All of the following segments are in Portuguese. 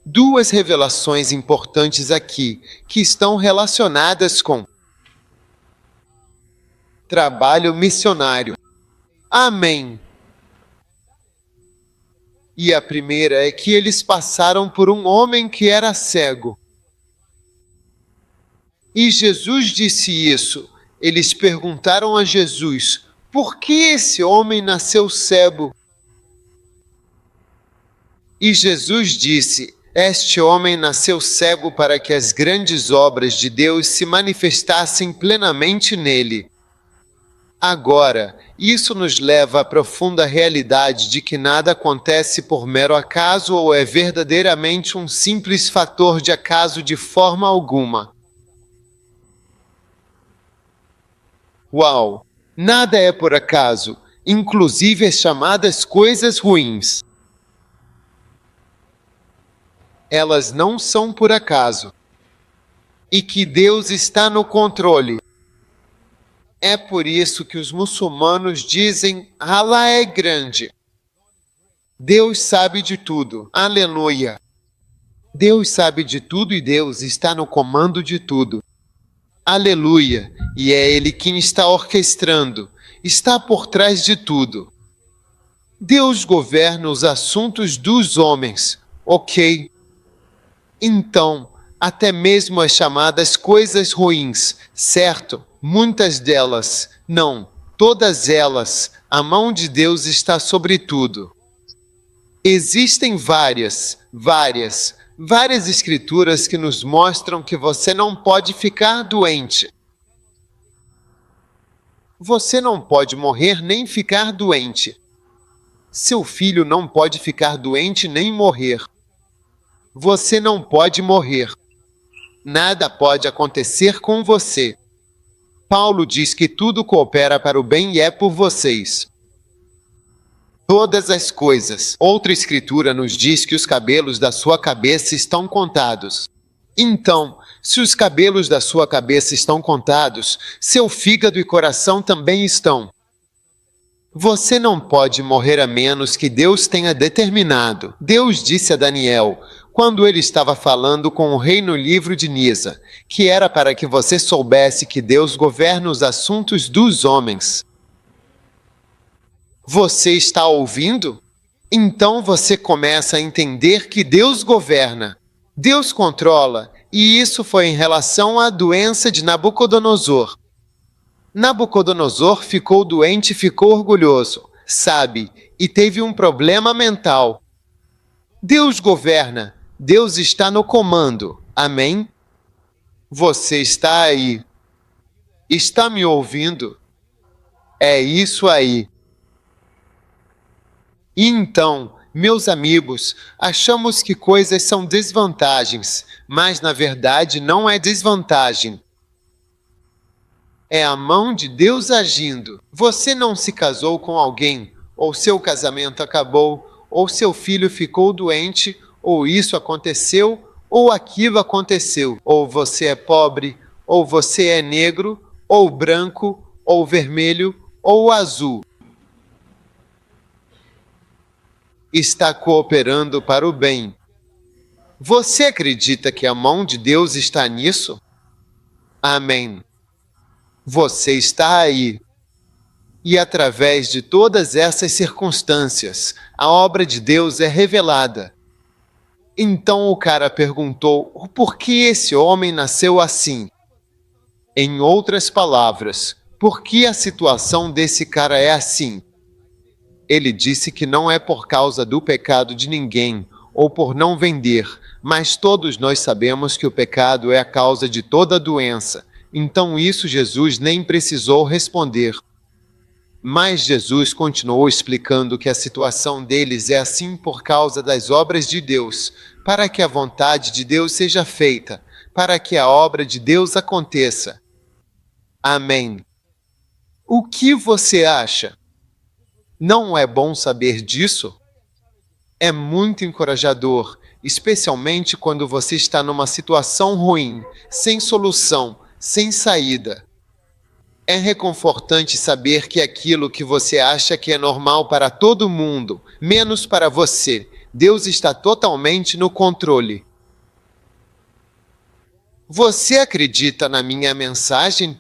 Duas revelações importantes aqui, que estão relacionadas com trabalho missionário. Amém. E a primeira é que eles passaram por um homem que era cego. E Jesus disse isso. Eles perguntaram a Jesus: por que esse homem nasceu cego? E Jesus disse: este homem nasceu cego para que as grandes obras de Deus se manifestassem plenamente nele. Agora, isso nos leva à profunda realidade de que nada acontece por mero acaso ou é verdadeiramente um simples fator de acaso de forma alguma. Uau! Nada é por acaso, inclusive as chamadas coisas ruins. Elas não são por acaso. E que Deus está no controle. É por isso que os muçulmanos dizem: Allah é grande. Deus sabe de tudo. Aleluia. Deus sabe de tudo e Deus está no comando de tudo. Aleluia. E é Ele quem está orquestrando, está por trás de tudo. Deus governa os assuntos dos homens, ok? Então, até mesmo as chamadas coisas ruins, certo? Muitas delas, não, todas elas, a mão de Deus está sobre tudo. Existem várias escrituras que nos mostram que você não pode ficar doente. Você não pode morrer nem ficar doente. Seu filho não pode ficar doente nem morrer. Você não pode morrer. Nada pode acontecer com você. Paulo diz que tudo coopera para o bem e é por vocês. Todas as coisas. Outra escritura nos diz que os cabelos da sua cabeça estão contados. Então, se os cabelos da sua cabeça estão contados, seu fígado e coração também estão. Você não pode morrer a menos que Deus tenha determinado. Deus disse a Daniel, quando ele estava falando com o rei no livro de Nisa, que era para que você soubesse que Deus governa os assuntos dos homens. Você está ouvindo? Então você começa a entender que Deus governa, Deus controla, e isso foi em relação à doença de Nabucodonosor. Nabucodonosor ficou doente e ficou orgulhoso, sabe, e teve um problema mental. Deus governa, Deus está no comando, amém? Você está aí. Está me ouvindo? É isso aí. E então, meus amigos, achamos que coisas são desvantagens, mas na verdade não é desvantagem. É a mão de Deus agindo. Você não se casou com alguém, ou seu casamento acabou, ou seu filho ficou doente, ou isso aconteceu, ou aquilo aconteceu. Ou você é pobre, ou você é negro, ou branco, ou vermelho, ou azul. Está cooperando para o bem. Você acredita que a mão de Deus está nisso? Amém. Você está aí. E através de todas essas circunstâncias, a obra de Deus é revelada. Então o cara perguntou, por que esse homem nasceu assim? Em outras palavras, por que a situação desse cara é assim? Ele disse que não é por causa do pecado de ninguém, ou por não vender, mas todos nós sabemos que o pecado é a causa de toda doença. Então isso Jesus nem precisou responder. Mas Jesus continuou explicando que a situação deles é assim por causa das obras de Deus, para que a vontade de Deus seja feita, para que a obra de Deus aconteça. Amém. O que você acha? Não é bom saber disso? É muito encorajador, especialmente quando você está numa situação ruim, sem solução, sem saída. É reconfortante saber que aquilo que você acha que é normal para todo mundo, menos para você, Deus está totalmente no controle. Você acredita na minha mensagem?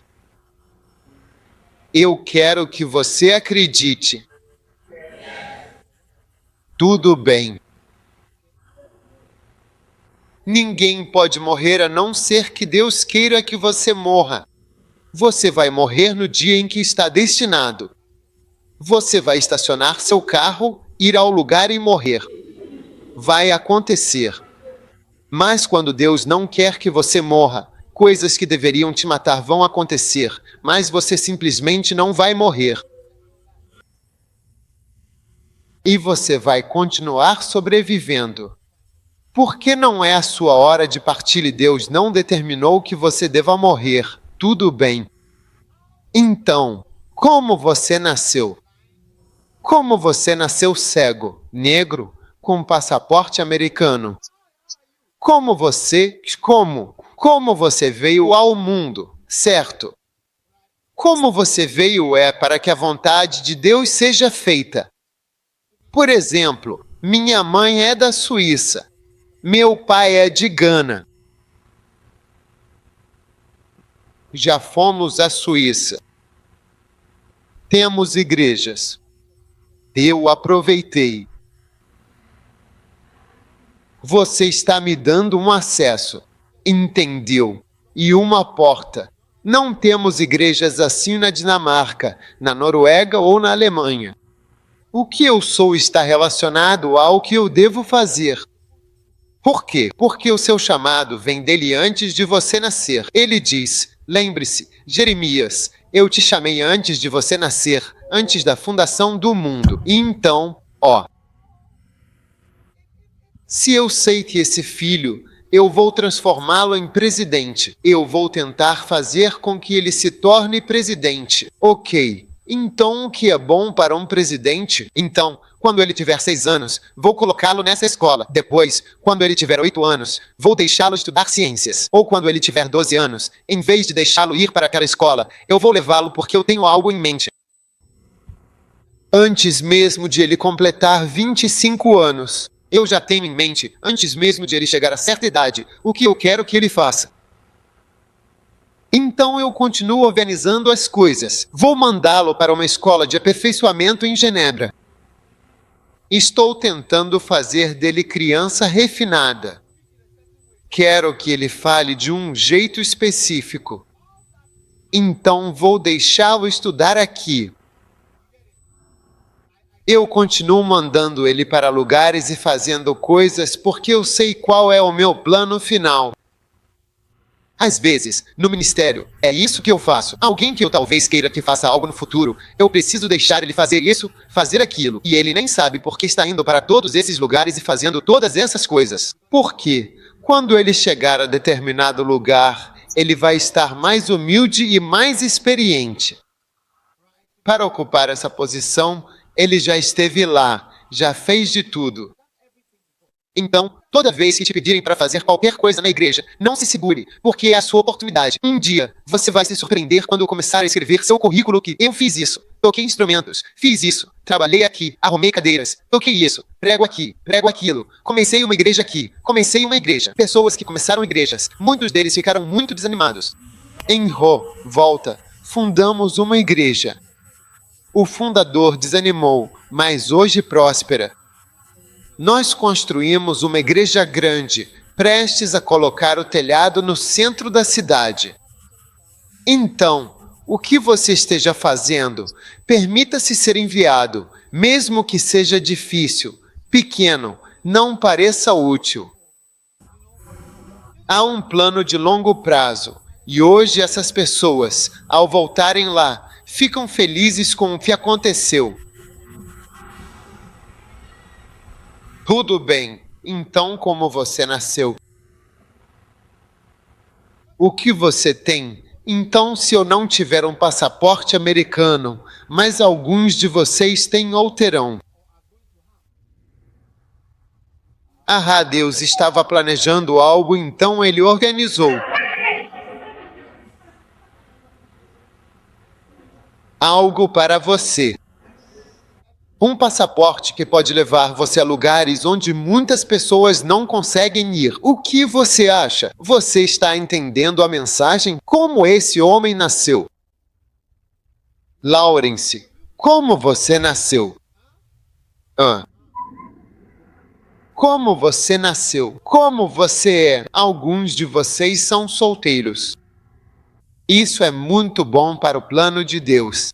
Eu quero que você acredite. Tudo bem. Ninguém pode morrer a não ser que Deus queira que você morra. Você vai morrer no dia em que está destinado. Você vai estacionar seu carro, ir ao lugar e morrer. Vai acontecer. Mas quando Deus não quer que você morra, coisas que deveriam te matar vão acontecer, mas você simplesmente não vai morrer. E você vai continuar sobrevivendo. Porque não é a sua hora de partir e Deus não determinou que você deva morrer. Tudo bem. Então, como você nasceu? Como você nasceu cego, negro, com um passaporte americano? Como você veio ao mundo, certo? Como você veio é para que a vontade de Deus seja feita. Por exemplo, minha mãe é da Suíça. Meu pai é de Gana. Já fomos à Suíça. Temos igrejas. Eu aproveitei. Você está me dando um acesso. Entendeu? E uma porta. Não temos igrejas assim na Dinamarca, na Noruega ou na Alemanha. O que eu sou está relacionado ao que eu devo fazer. Por quê? Porque o seu chamado vem dele antes de você nascer. Ele diz, lembre-se, Jeremias, eu te chamei antes de você nascer, antes da fundação do mundo. E então, se eu sei que esse filho, eu vou transformá-lo em presidente. Eu vou tentar fazer com que ele se torne presidente. Ok. Então, o que é bom para um presidente? Então, quando ele tiver 6 anos, vou colocá-lo nessa escola. Depois, quando ele tiver 8 anos, vou deixá-lo estudar ciências. Ou quando ele tiver 12 anos, em vez de deixá-lo ir para aquela escola, eu vou levá-lo porque eu tenho algo em mente. Antes mesmo de ele completar 25 anos. Eu já tenho em mente, antes mesmo de ele chegar a certa idade, o que eu quero que ele faça. Então eu continuo organizando as coisas. Vou mandá-lo para uma escola de aperfeiçoamento em Genebra. Estou tentando fazer dele criança refinada. Quero que ele fale de um jeito específico. Então vou deixá-lo estudar aqui. Eu continuo mandando ele para lugares e fazendo coisas porque eu sei qual é o meu plano final. Às vezes, no ministério, é isso que eu faço. Alguém que eu talvez queira que faça algo no futuro, eu preciso deixar ele fazer isso, fazer aquilo. E ele nem sabe porque está indo para todos esses lugares e fazendo todas essas coisas. Por quê? Quando ele chegar a determinado lugar, ele vai estar mais humilde e mais experiente. Para ocupar essa posição, ele já esteve lá, já fez de tudo. Então, toda vez que te pedirem para fazer qualquer coisa na igreja, não se segure, porque é a sua oportunidade. Um dia, você vai se surpreender quando começar a escrever seu currículo que eu fiz isso, toquei instrumentos, fiz isso, trabalhei aqui, arrumei cadeiras, toquei isso, prego aqui, prego aquilo, comecei uma igreja aqui, comecei uma igreja. Pessoas que começaram igrejas, muitos deles ficaram muito desanimados. Em volta, fundamos uma igreja. O fundador desanimou, mas hoje próspera. Nós construímos uma igreja grande, prestes a colocar o telhado no centro da cidade. Então, o que você esteja fazendo, permita-se ser enviado, mesmo que seja difícil, pequeno, não pareça útil. Há um plano de longo prazo, e hoje essas pessoas, ao voltarem lá, ficam felizes com o que aconteceu. Tudo bem, então como você nasceu? O que você tem? Então, se eu não tiver um passaporte americano, mas alguns de vocês têm ou terão. Deus estava planejando algo, então ele organizou. Algo para você. Um passaporte que pode levar você a lugares onde muitas pessoas não conseguem ir. O que você acha? Você está entendendo a mensagem? Como esse homem nasceu? Lawrence, como você nasceu? Como você nasceu? Como você é? Alguns de vocês são solteiros. Isso é muito bom para o plano de Deus.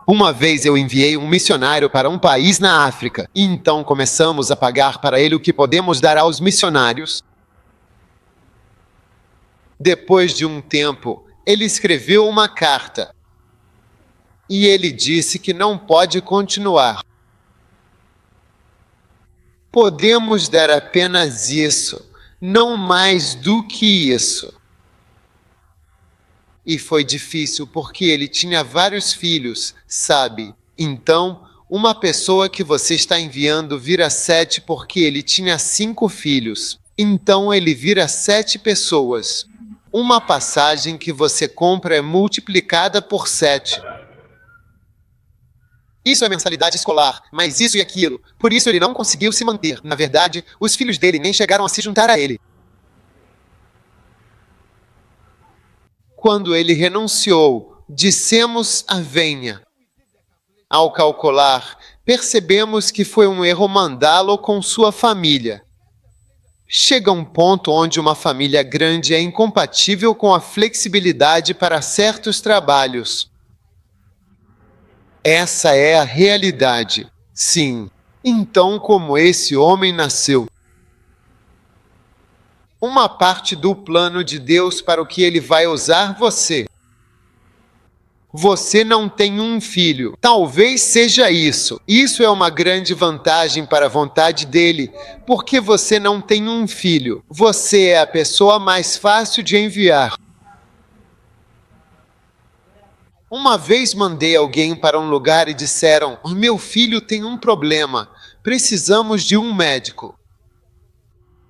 Uma vez eu enviei um missionário para um país na África, e então começamos a pagar para ele o que podemos dar aos missionários. Depois de um tempo, ele escreveu uma carta. E ele disse que não pode continuar. Podemos dar apenas isso, não mais do que isso. E foi difícil porque ele tinha vários filhos, sabe? Então, uma pessoa que você está enviando vira 7 porque ele tinha 5 filhos. Então ele vira 7 pessoas. Uma passagem que você compra é multiplicada por 7. Isso é mensalidade escolar, mas isso e aquilo. Por isso ele não conseguiu se manter. Na verdade, os filhos dele nem chegaram a se juntar a ele. Quando ele renunciou, dissemos a venha. Ao calcular, percebemos que foi um erro mandá-lo com sua família. Chega um ponto onde uma família grande é incompatível com a flexibilidade para certos trabalhos. Essa é a realidade. Sim. Então, como esse homem nasceu? Uma parte do plano de Deus para o que ele vai usar você. Você não tem um filho. Talvez seja isso. Isso é uma grande vantagem para a vontade dele, porque você não tem um filho. Você é a pessoa mais fácil de enviar. Uma vez mandei alguém para um lugar e disseram: meu filho tem um problema. Precisamos de um médico.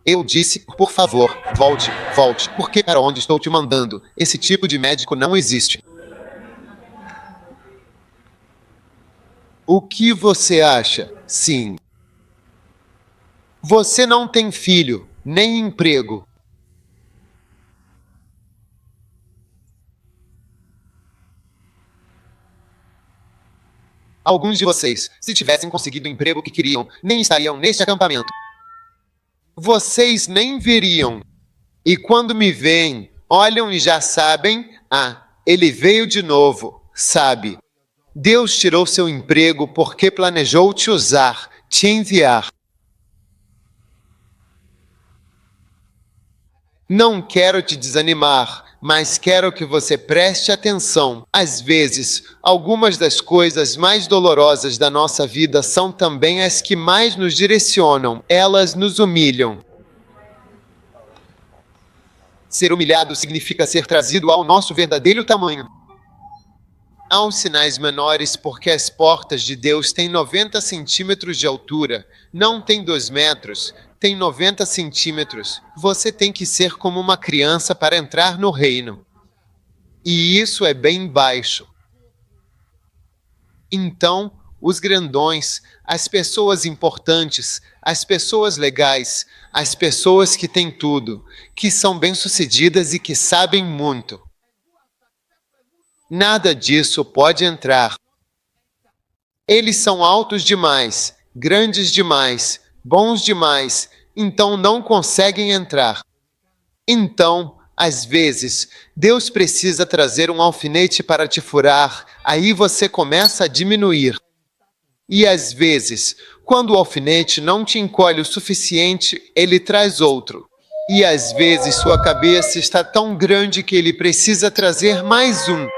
Eu disse: por favor, volte, porque para onde estou te mandando? Esse tipo de médico não existe. O que você acha? Sim. Você não tem filho, nem emprego. Alguns de vocês, se tivessem conseguido o emprego que queriam, nem estariam neste acampamento. Vocês nem veriam. E quando me veem, olham e já sabem: ele veio de novo, sabe? Deus tirou seu emprego porque planejou te usar, te enviar. Não quero te desanimar, mas quero que você preste atenção. Às vezes, algumas das coisas mais dolorosas da nossa vida são também as que mais nos direcionam. Elas nos humilham. Ser humilhado significa ser trazido ao nosso verdadeiro tamanho. Há uns sinais menores porque as portas de Deus têm 90 centímetros de altura, não tem 2 metros, tem 90 centímetros. Você tem que ser como uma criança para entrar no reino. E isso é bem baixo. Então, os grandões, as pessoas importantes, as pessoas legais, as pessoas que têm tudo, que são bem-sucedidas e que sabem muito. Nada disso pode entrar. Eles são altos demais, grandes demais, bons demais, então não conseguem entrar. Então, às vezes, Deus precisa trazer um alfinete para te furar, aí você começa a diminuir. E às vezes, quando o alfinete não te encolhe o suficiente, ele traz outro. E às vezes sua cabeça está tão grande que ele precisa trazer mais um.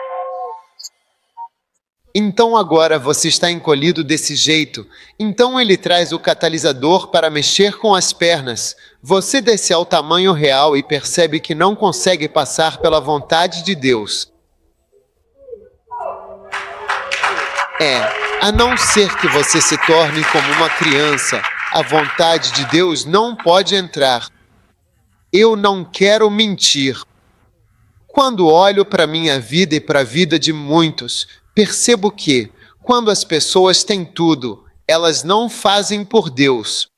Então agora você está encolhido desse jeito. Então ele traz o catalisador para mexer com as pernas. Você desce ao tamanho real e percebe que não consegue passar pela vontade de Deus. A não ser que você se torne como uma criança, a vontade de Deus não pode entrar. Eu não quero mentir. Quando olho para minha vida e para a vida de muitos, percebo que, quando as pessoas têm tudo, elas não fazem por Deus.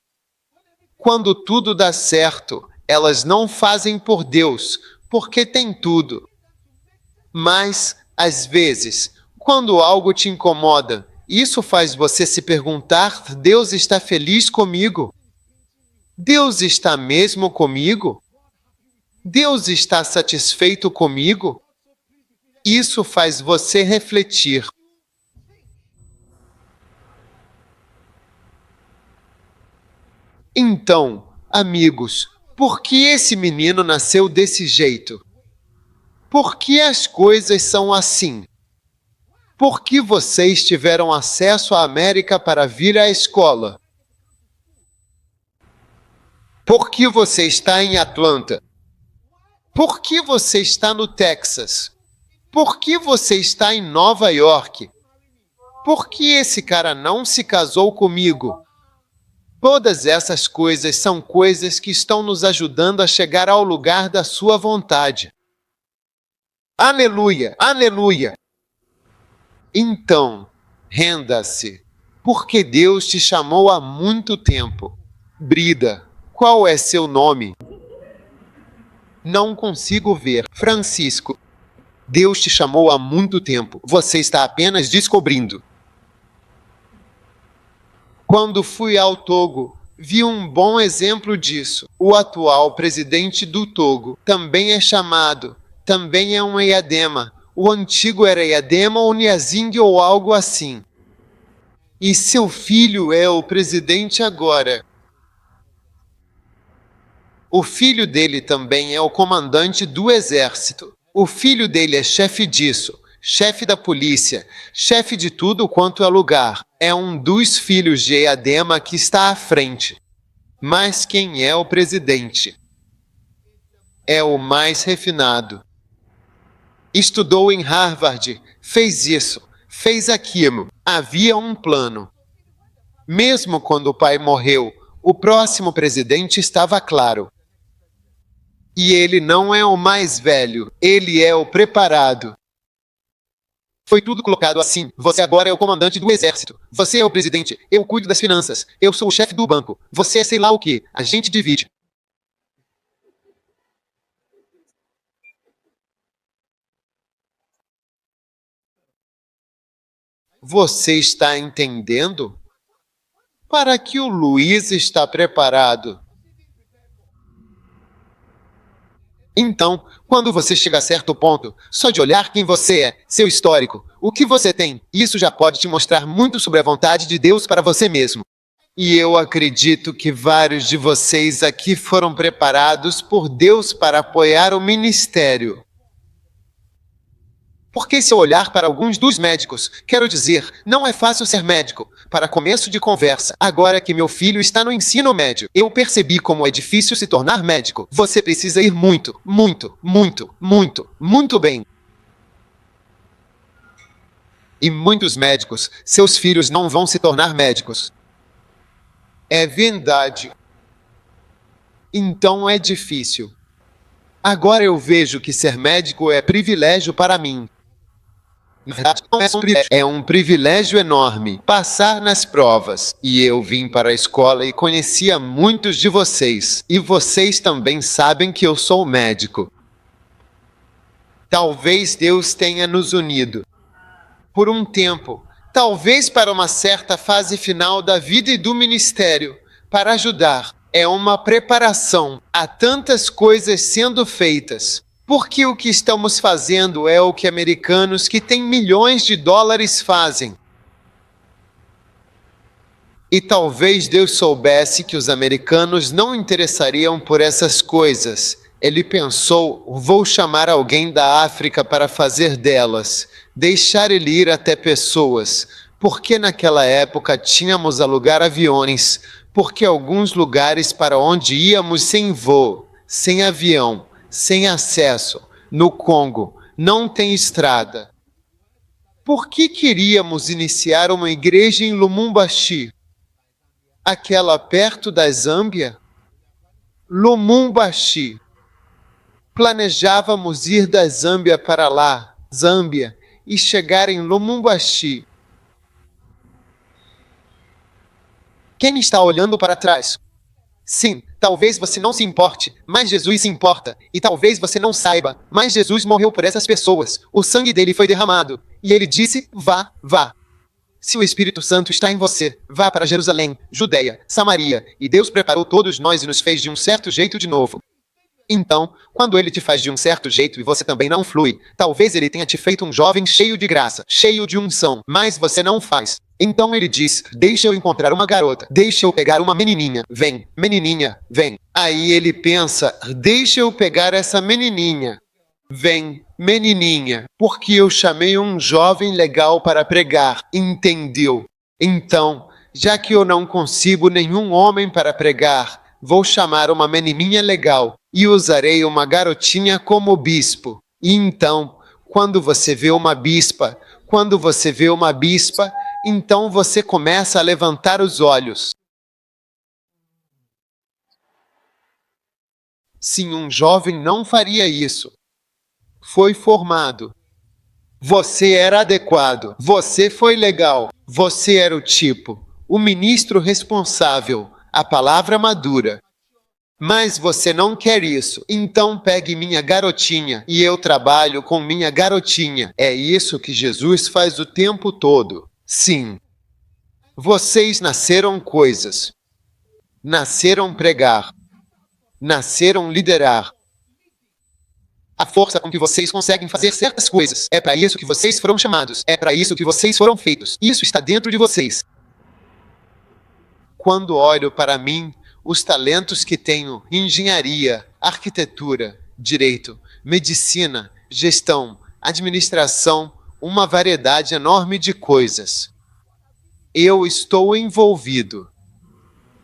Quando tudo dá certo, elas não fazem por Deus, porque têm tudo. Mas, às vezes, quando algo te incomoda, isso faz você se perguntar: Deus está feliz comigo? Deus está mesmo comigo? Deus está satisfeito comigo? Isso faz você refletir. Então, amigos, por que esse menino nasceu desse jeito? Por que as coisas são assim? Por que vocês tiveram acesso à América para vir à escola? Por que você está em Atlanta? Por que você está no Texas? Por que você está em Nova York? Por que esse cara não se casou comigo? Todas essas coisas são coisas que estão nos ajudando a chegar ao lugar da sua vontade. Aleluia! Aleluia! Então, renda-se, porque Deus te chamou há muito tempo. Brida, qual é seu nome? Não consigo ver. Francisco, Deus te chamou há muito tempo. Você está apenas descobrindo. Quando fui ao Togo, vi um bom exemplo disso. O atual presidente do Togo também é um Eyadema. O antigo era Eyadema ou Niazing ou algo assim. E seu filho é o presidente agora. O filho dele também é o comandante do exército. O filho dele é chefe disso, chefe da polícia, chefe de tudo quanto é lugar. É um dos filhos de Eyadema que está à frente. Mas quem é o presidente? É o mais refinado. Estudou em Harvard, fez isso, fez aquilo. Havia um plano. Mesmo quando o pai morreu, o próximo presidente estava claro. E ele não é o mais velho, ele é o preparado. Foi tudo colocado assim. Você agora é o comandante do exército. Você é o presidente. Eu cuido das finanças. Eu sou o chefe do banco. Você é sei lá o que. A gente divide. Você está entendendo? Para que o Luiz está preparado? Então, quando você chega a certo ponto, só de olhar quem você é, seu histórico, o que você tem, isso já pode te mostrar muito sobre a vontade de Deus para você mesmo. E eu acredito que vários de vocês aqui foram preparados por Deus para apoiar o ministério. Porque se eu olhar para alguns dos médicos, quero dizer, não é fácil ser médico. Para começo de conversa, agora que meu filho está no ensino médio, eu percebi como é difícil se tornar médico. Você precisa ir muito, muito, muito, muito, muito bem. E muitos médicos, seus filhos não vão se tornar médicos. É verdade. Então é difícil. Agora eu vejo que ser médico é privilégio para mim. Na verdade, não é um privilégio, é um privilégio enorme passar nas provas. E eu vim para a escola e conhecia muitos de vocês. E vocês também sabem que eu sou médico. Talvez Deus tenha nos unido. Por um tempo, talvez para uma certa fase final da vida e do ministério, para ajudar. É uma preparação. Há tantas coisas sendo feitas. Porque o que estamos fazendo é o que americanos que têm milhões de dólares fazem. E talvez Deus soubesse que os americanos não interessariam por essas coisas. Ele pensou, vou chamar alguém da África para fazer delas, deixar ele ir até pessoas, porque naquela época tínhamos alugar aviões, porque alguns lugares para onde íamos sem voo, sem avião, sem acesso, no Congo, não tem estrada. Por que queríamos iniciar uma igreja em Lumumbashi? Aquela perto da Zâmbia? Lumumbashi. Planejávamos ir da Zâmbia para lá, Zâmbia, e chegar em Lumumbashi. Quem está olhando para trás? Sim, talvez você não se importe, mas Jesus se importa. E talvez você não saiba, mas Jesus morreu por essas pessoas. O sangue dele foi derramado. E ele disse, vá, vá. Se o Espírito Santo está em você, vá para Jerusalém, Judeia, Samaria. E Deus preparou todos nós e nos fez de um certo jeito de novo. Então, quando ele te faz de um certo jeito e você também não flui, talvez ele tenha te feito um jovem cheio de graça, cheio de unção, mas você não faz. Então ele diz, deixa eu encontrar uma garota, deixa eu pegar uma menininha, vem, menininha, vem. Aí ele pensa, deixa eu pegar essa menininha, vem, menininha, porque eu chamei um jovem legal para pregar, entendeu? Então, já que eu não consigo nenhum homem para pregar, vou chamar uma menininha legal e usarei uma garotinha como bispo. E então, quando você vê uma bispa, então você começa a levantar os olhos. Sim, um jovem não faria isso. Foi formado. Você era adequado. Você foi legal. Você era o tipo, o ministro responsável, a palavra madura. Mas você não quer isso, então pegue minha garotinha e eu trabalho com minha garotinha. É isso que Jesus faz o tempo todo. Sim. Vocês nasceram coisas. Nasceram pregar. Nasceram liderar. A força com que vocês conseguem fazer certas coisas. É para isso que vocês foram chamados. É para isso que vocês foram feitos. Isso está dentro de vocês. Quando olho para mim, os talentos que tenho, engenharia, arquitetura, direito, medicina, gestão, administração, uma variedade enorme de coisas. Eu estou envolvido.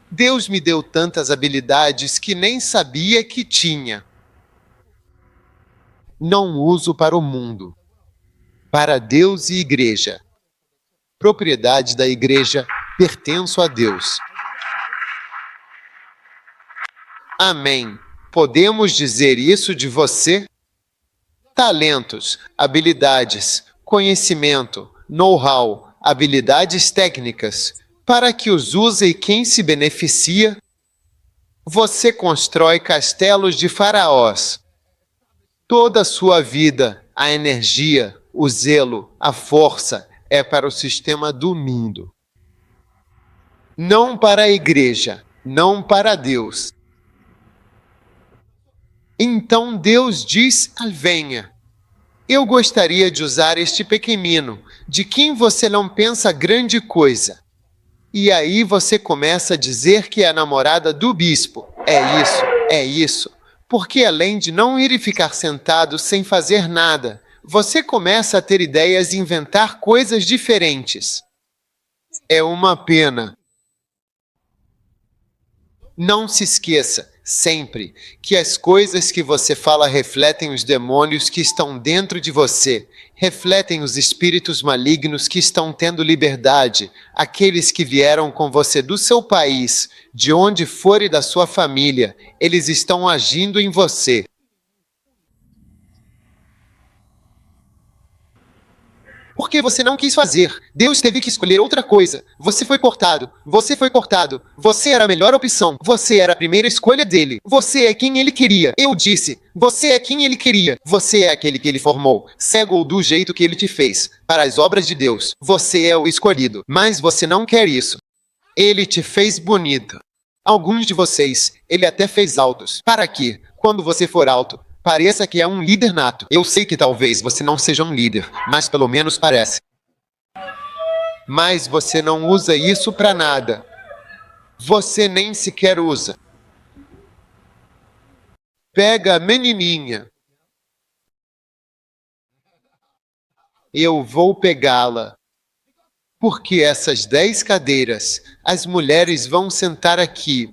Deus me deu tantas habilidades que nem sabia que tinha. Não uso para o mundo. Para Deus e igreja. Propriedade da igreja, pertenço a Deus. Amém. Podemos dizer isso de você? Talentos, habilidades, conhecimento, know-how, habilidades técnicas, para que os use quem se beneficia? Você constrói castelos de faraós. Toda a sua vida, a energia, o zelo, a força é para o sistema do mundo. Não para a igreja, não para Deus. Então Deus diz, venha. Eu gostaria de usar este pequenino, de quem você não pensa grande coisa. E aí você começa a dizer que é a namorada do bispo. É isso. Porque além de não ir e ficar sentado sem fazer nada, você começa a ter ideias e inventar coisas diferentes. É uma pena. Não se esqueça, sempre, que as coisas que você fala refletem os demônios que estão dentro de você, refletem os espíritos malignos que estão tendo liberdade, aqueles que vieram com você do seu país, de onde for e da sua família, eles estão agindo em você. Porque você não quis fazer. Deus teve que escolher outra coisa. Você foi cortado. Você era a melhor opção. Você era a primeira escolha dele. Você é quem ele queria. Eu disse. Você é quem ele queria. Você é aquele que ele formou. Cego do jeito que ele te fez. Para as obras de Deus. Você é o escolhido. Mas você não quer isso. Ele te fez bonita. Alguns de vocês, ele até fez altos. Para que, quando você for alto, pareça que é um líder nato. Eu sei que talvez você não seja um líder, mas pelo menos parece. Mas você não usa isso para nada. Você nem sequer usa. Pega a menininha. Eu vou pegá-la. Porque essas 10 cadeiras, as mulheres vão sentar aqui.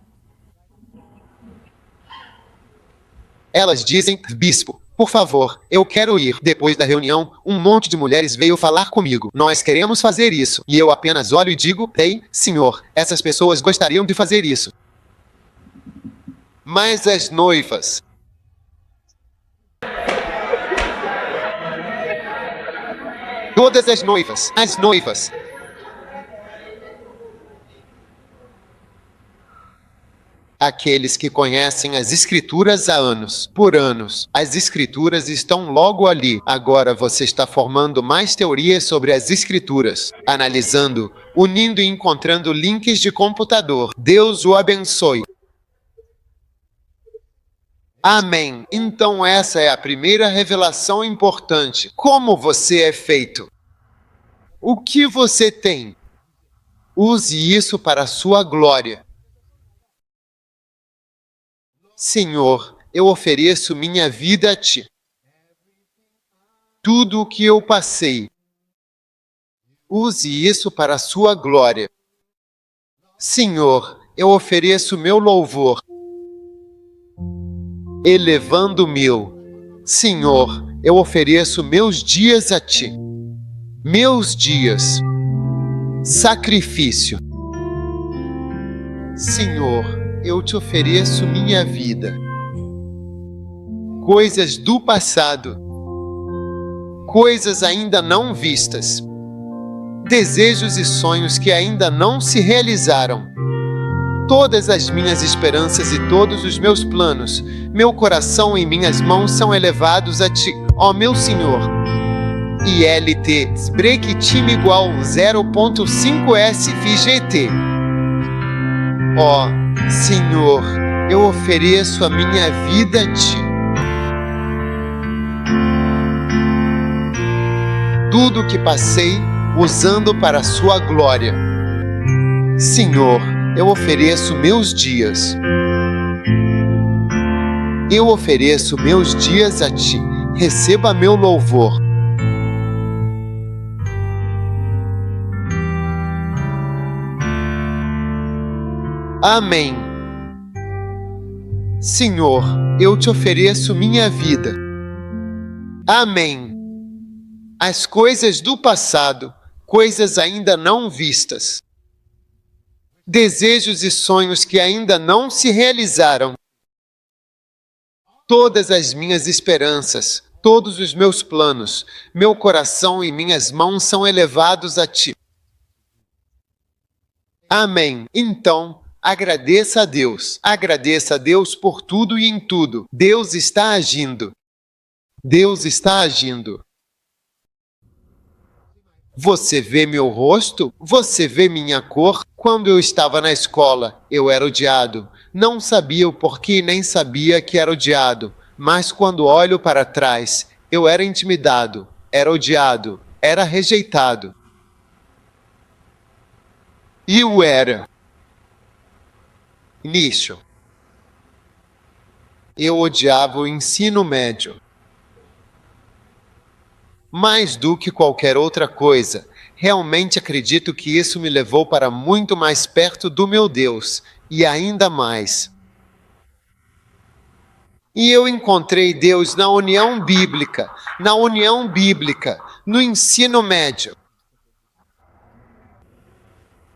Elas dizem, bispo, por favor, eu quero ir. Depois da reunião, um monte de mulheres veio falar comigo. Nós queremos fazer isso. E eu apenas olho e digo, ei, senhor, essas pessoas gostariam de fazer isso. Mas as noivas... Todas as noivas. Aqueles que conhecem as Escrituras há anos, por anos. As Escrituras estão logo ali. Agora você está formando mais teorias sobre as Escrituras, analisando, unindo e encontrando links de computador. Deus o abençoe. Amém. Então essa é a primeira revelação importante. Como você é feito? O que você tem? Use isso para a sua glória. Senhor, eu ofereço minha vida a Ti. Tudo o que eu passei, use isso para a Sua glória. Senhor, eu ofereço meu louvor, elevando o meu. Senhor, eu ofereço meus dias a Ti. Meus dias. Sacrifício. Senhor, eu te ofereço minha vida. Coisas do passado. Coisas ainda não vistas. Desejos e sonhos que ainda não se realizaram. Todas as minhas esperanças e todos os meus planos, meu coração e minhas mãos são elevados a Ti, ó meu Senhor. ILT Break Time igual 0.5 SFGT. Ó Senhor, eu ofereço a minha vida a Ti. Tudo o que passei, usando para a Sua glória. Senhor, eu ofereço meus dias. Eu ofereço meus dias a Ti. Receba meu louvor. Amém. Senhor, eu te ofereço minha vida. Amém. As coisas do passado, coisas ainda não vistas. Desejos e sonhos que ainda não se realizaram. Todas as minhas esperanças, todos os meus planos, meu coração e minhas mãos são elevados a Ti. Amém. Então, agradeça a Deus. Agradeça a Deus por tudo e em tudo. Deus está agindo. Deus está agindo. Você vê meu rosto? Você vê minha cor? Quando eu estava na escola, eu era odiado. Não sabia o porquê, nem sabia que era odiado. Mas quando olho para trás, eu era intimidado, era odiado, era rejeitado. E eu era. Nisso. Eu odiava o ensino médio. Mais do que qualquer outra coisa, realmente acredito que isso me levou para muito mais perto do meu Deus, e ainda mais. E eu encontrei Deus na união bíblica, no ensino médio.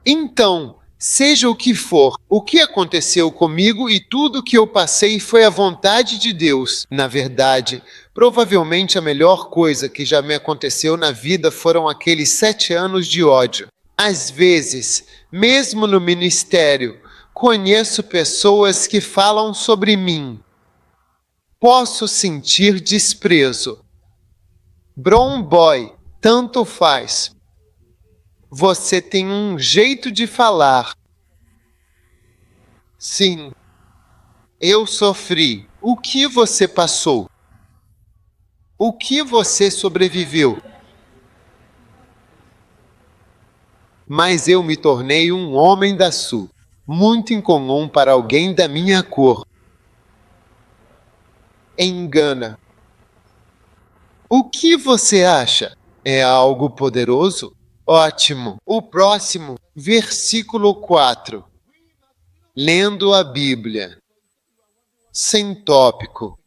Então, seja o que for, o que aconteceu comigo e tudo o que eu passei foi a vontade de Deus. Na verdade, provavelmente a melhor coisa que já me aconteceu na vida foram aqueles 7 anos de ódio. Às vezes, mesmo no ministério, conheço pessoas que falam sobre mim. Posso sentir desprezo. Brown boy, tanto faz. Você tem um jeito de falar. Sim, eu sofri. O que você passou? O que você sobreviveu? Mas eu me tornei um homem da Sul, muito incomum para alguém da minha cor. Engana. O que você acha? É algo poderoso? Ótimo. O próximo, versículo 4. Lendo a Bíblia. Sem tópico.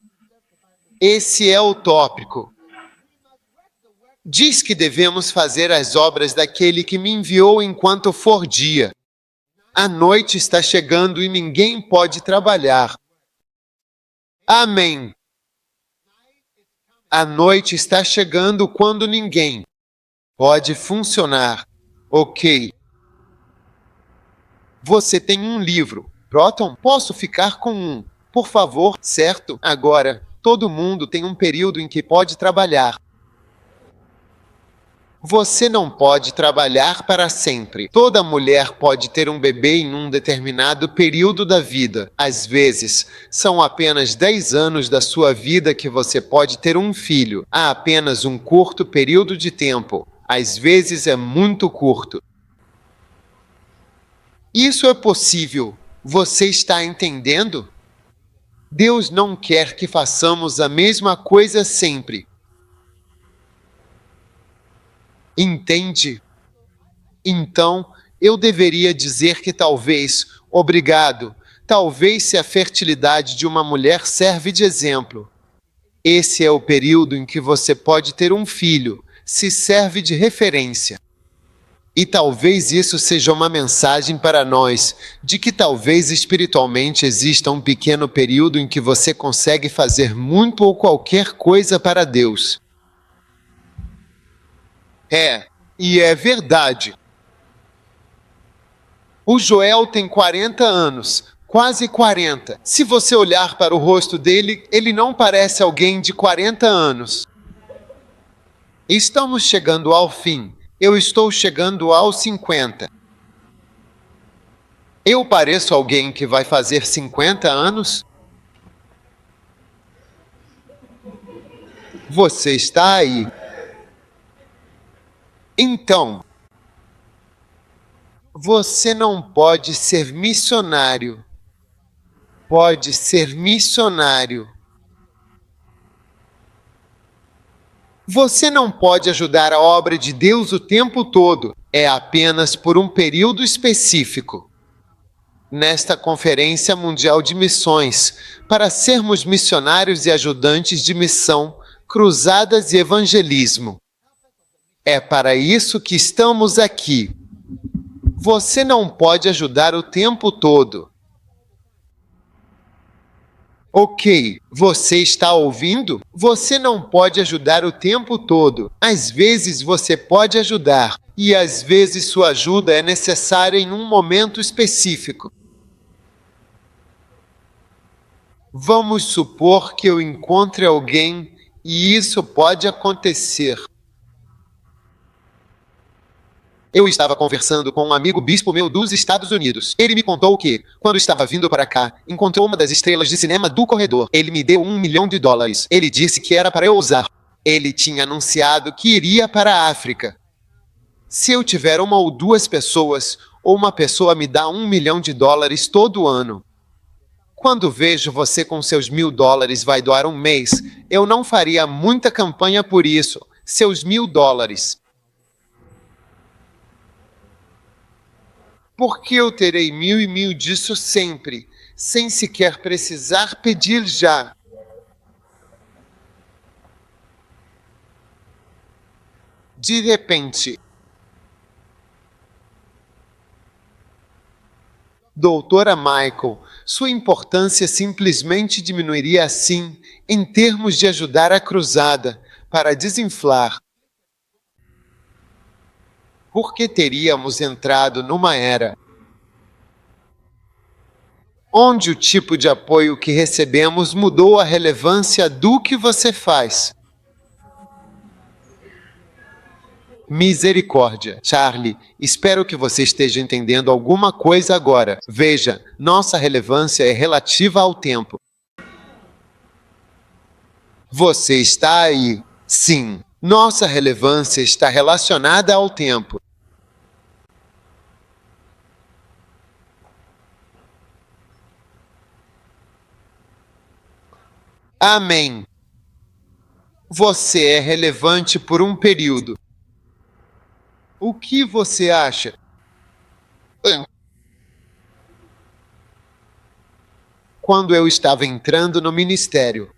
Esse é o tópico. Diz que devemos fazer as obras daquele que me enviou enquanto for dia. A noite está chegando e ninguém pode trabalhar. Amém. A noite está chegando quando ninguém Pode funcionar. Ok. Você tem um livro. Proton, posso ficar com um? Por favor, certo? Agora, todo mundo tem um período em que pode trabalhar. Você não pode trabalhar para sempre. Toda mulher pode ter um bebê em um determinado período da vida. Às vezes, são apenas 10 anos da sua vida que você pode ter um filho. Há apenas um curto período de tempo. Às vezes é muito curto. Isso é possível. Você está entendendo? Deus não quer que façamos a mesma coisa sempre. Entende? Então, eu deveria dizer que talvez, obrigado, talvez se a fertilidade de uma mulher serve de exemplo. Esse é o período em que você pode ter um filho, se serve de referência. E talvez isso seja uma mensagem para nós, de que talvez espiritualmente exista um pequeno período em que você consegue fazer muito ou qualquer coisa para Deus. E é verdade. O Joel tem 40 anos, quase 40. Se você olhar para o rosto dele, ele não parece alguém de 40 anos. Estamos chegando ao fim. Eu estou chegando aos 50. Eu pareço alguém que vai fazer 50 anos? Você está aí. Então, você não pode ser missionário. Pode ser missionário. Você não pode ajudar a obra de Deus o tempo todo. É apenas por um período específico. Nesta Conferência Mundial de Missões, para sermos missionários e ajudantes de missão, cruzadas e evangelismo. É para isso que estamos aqui. Você não pode ajudar o tempo todo. Ok, você está ouvindo? Você não pode ajudar o tempo todo. Às vezes você pode ajudar, e às vezes sua ajuda é necessária em um momento específico. Vamos supor que eu encontre alguém, e isso pode acontecer. Eu estava conversando com um amigo bispo meu dos Estados Unidos. Ele me contou que, quando estava vindo para cá, encontrou uma das estrelas de cinema do corredor. Ele me deu $1 milhão. Ele disse que era para eu usar. Ele tinha anunciado que iria para a África. Se eu tiver uma ou duas pessoas, ou uma pessoa me dá $1 milhão todo ano. Quando vejo você com seus $1.000 vai doar um mês, eu não faria muita campanha por isso. Seus $1.000. Porque eu terei 1.000 e 1.000 disso sempre, sem sequer precisar pedir já. De repente. Doutora Michael, sua importância simplesmente diminuiria assim, em termos de ajudar a cruzada, para desinflar. Porque teríamos entrado numa era onde o tipo de apoio que recebemos mudou a relevância do que você faz. Misericórdia. Charlie, espero que você esteja entendendo alguma coisa agora. Veja, nossa relevância é relativa ao tempo. Você está aí? Sim. Nossa relevância está relacionada ao tempo. Amém. Você é relevante por um período. O que você acha? Quando eu estava entrando no ministério.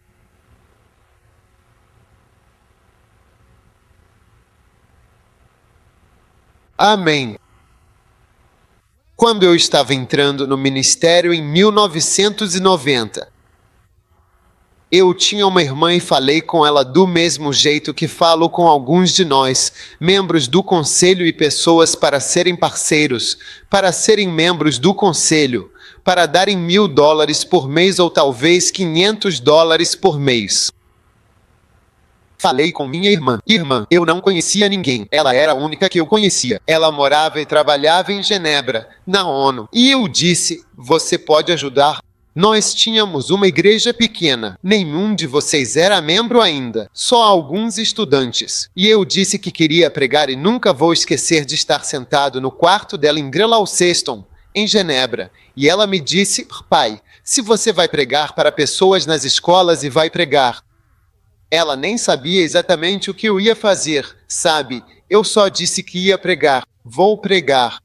Amém. Quando eu estava entrando no ministério em 1990. Eu tinha uma irmã e falei com ela do mesmo jeito que falo com alguns de nós, membros do conselho e pessoas para serem parceiros, para serem membros do conselho, para darem $1.000 por mês ou talvez $500 por mês. Falei com minha irmã. Irmã, eu não conhecia ninguém. Ela era a única que eu conhecia. Ela morava e trabalhava em Genebra, na ONU. E eu disse, você pode ajudar? Nós tínhamos uma igreja pequena. Nenhum de vocês era membro ainda. Só alguns estudantes. E eu disse que queria pregar e nunca vou esquecer de estar sentado no quarto dela em Great-Launceston, em Genebra. E ela me disse, pai, se você vai pregar para pessoas nas escolas e vai pregar. Ela nem sabia exatamente o que eu ia fazer, sabe? Eu só disse que ia pregar. Vou pregar.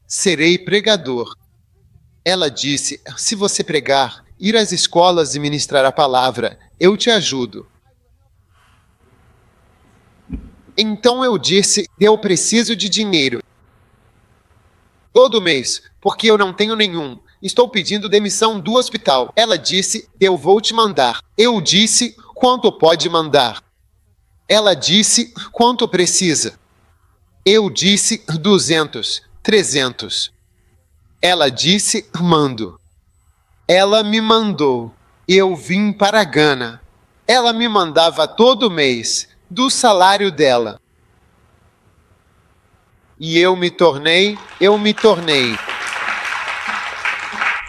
Serei pregador. Ela disse, se você pregar, ir às escolas e ministrar a palavra, eu te ajudo. Então eu disse, eu preciso de dinheiro. Todo mês, porque eu não tenho nenhum. Estou pedindo demissão do hospital. Ela disse, eu vou te mandar. Eu disse, quanto pode mandar? Ela disse, quanto precisa? Eu disse, 200, 300. Ela disse, mando. Ela me mandou. Eu vim para Gana. Ela me mandava todo mês, do salário dela. E eu me tornei.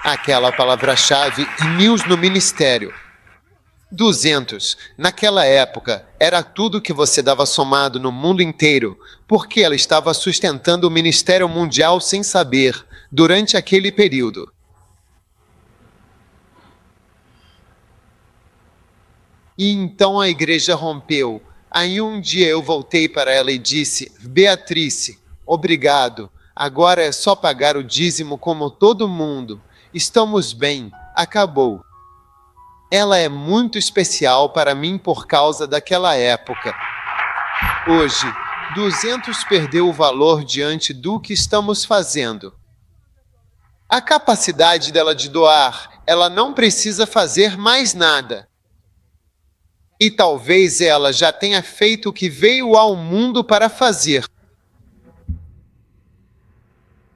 Aquela palavra-chave, news no ministério. 200. Naquela época, era tudo que você dava somado no mundo inteiro, porque ela estava sustentando o ministério mundial sem saber, durante aquele período. E então a igreja rompeu. Aí um dia eu voltei para ela e disse, Beatrice, obrigado, agora é só pagar o dízimo como todo mundo. Estamos bem, acabou. Ela é muito especial para mim por causa daquela época. Hoje, 200 perdeu o valor diante do que estamos fazendo. A capacidade dela de doar, ela não precisa fazer mais nada. E talvez ela já tenha feito o que veio ao mundo para fazer.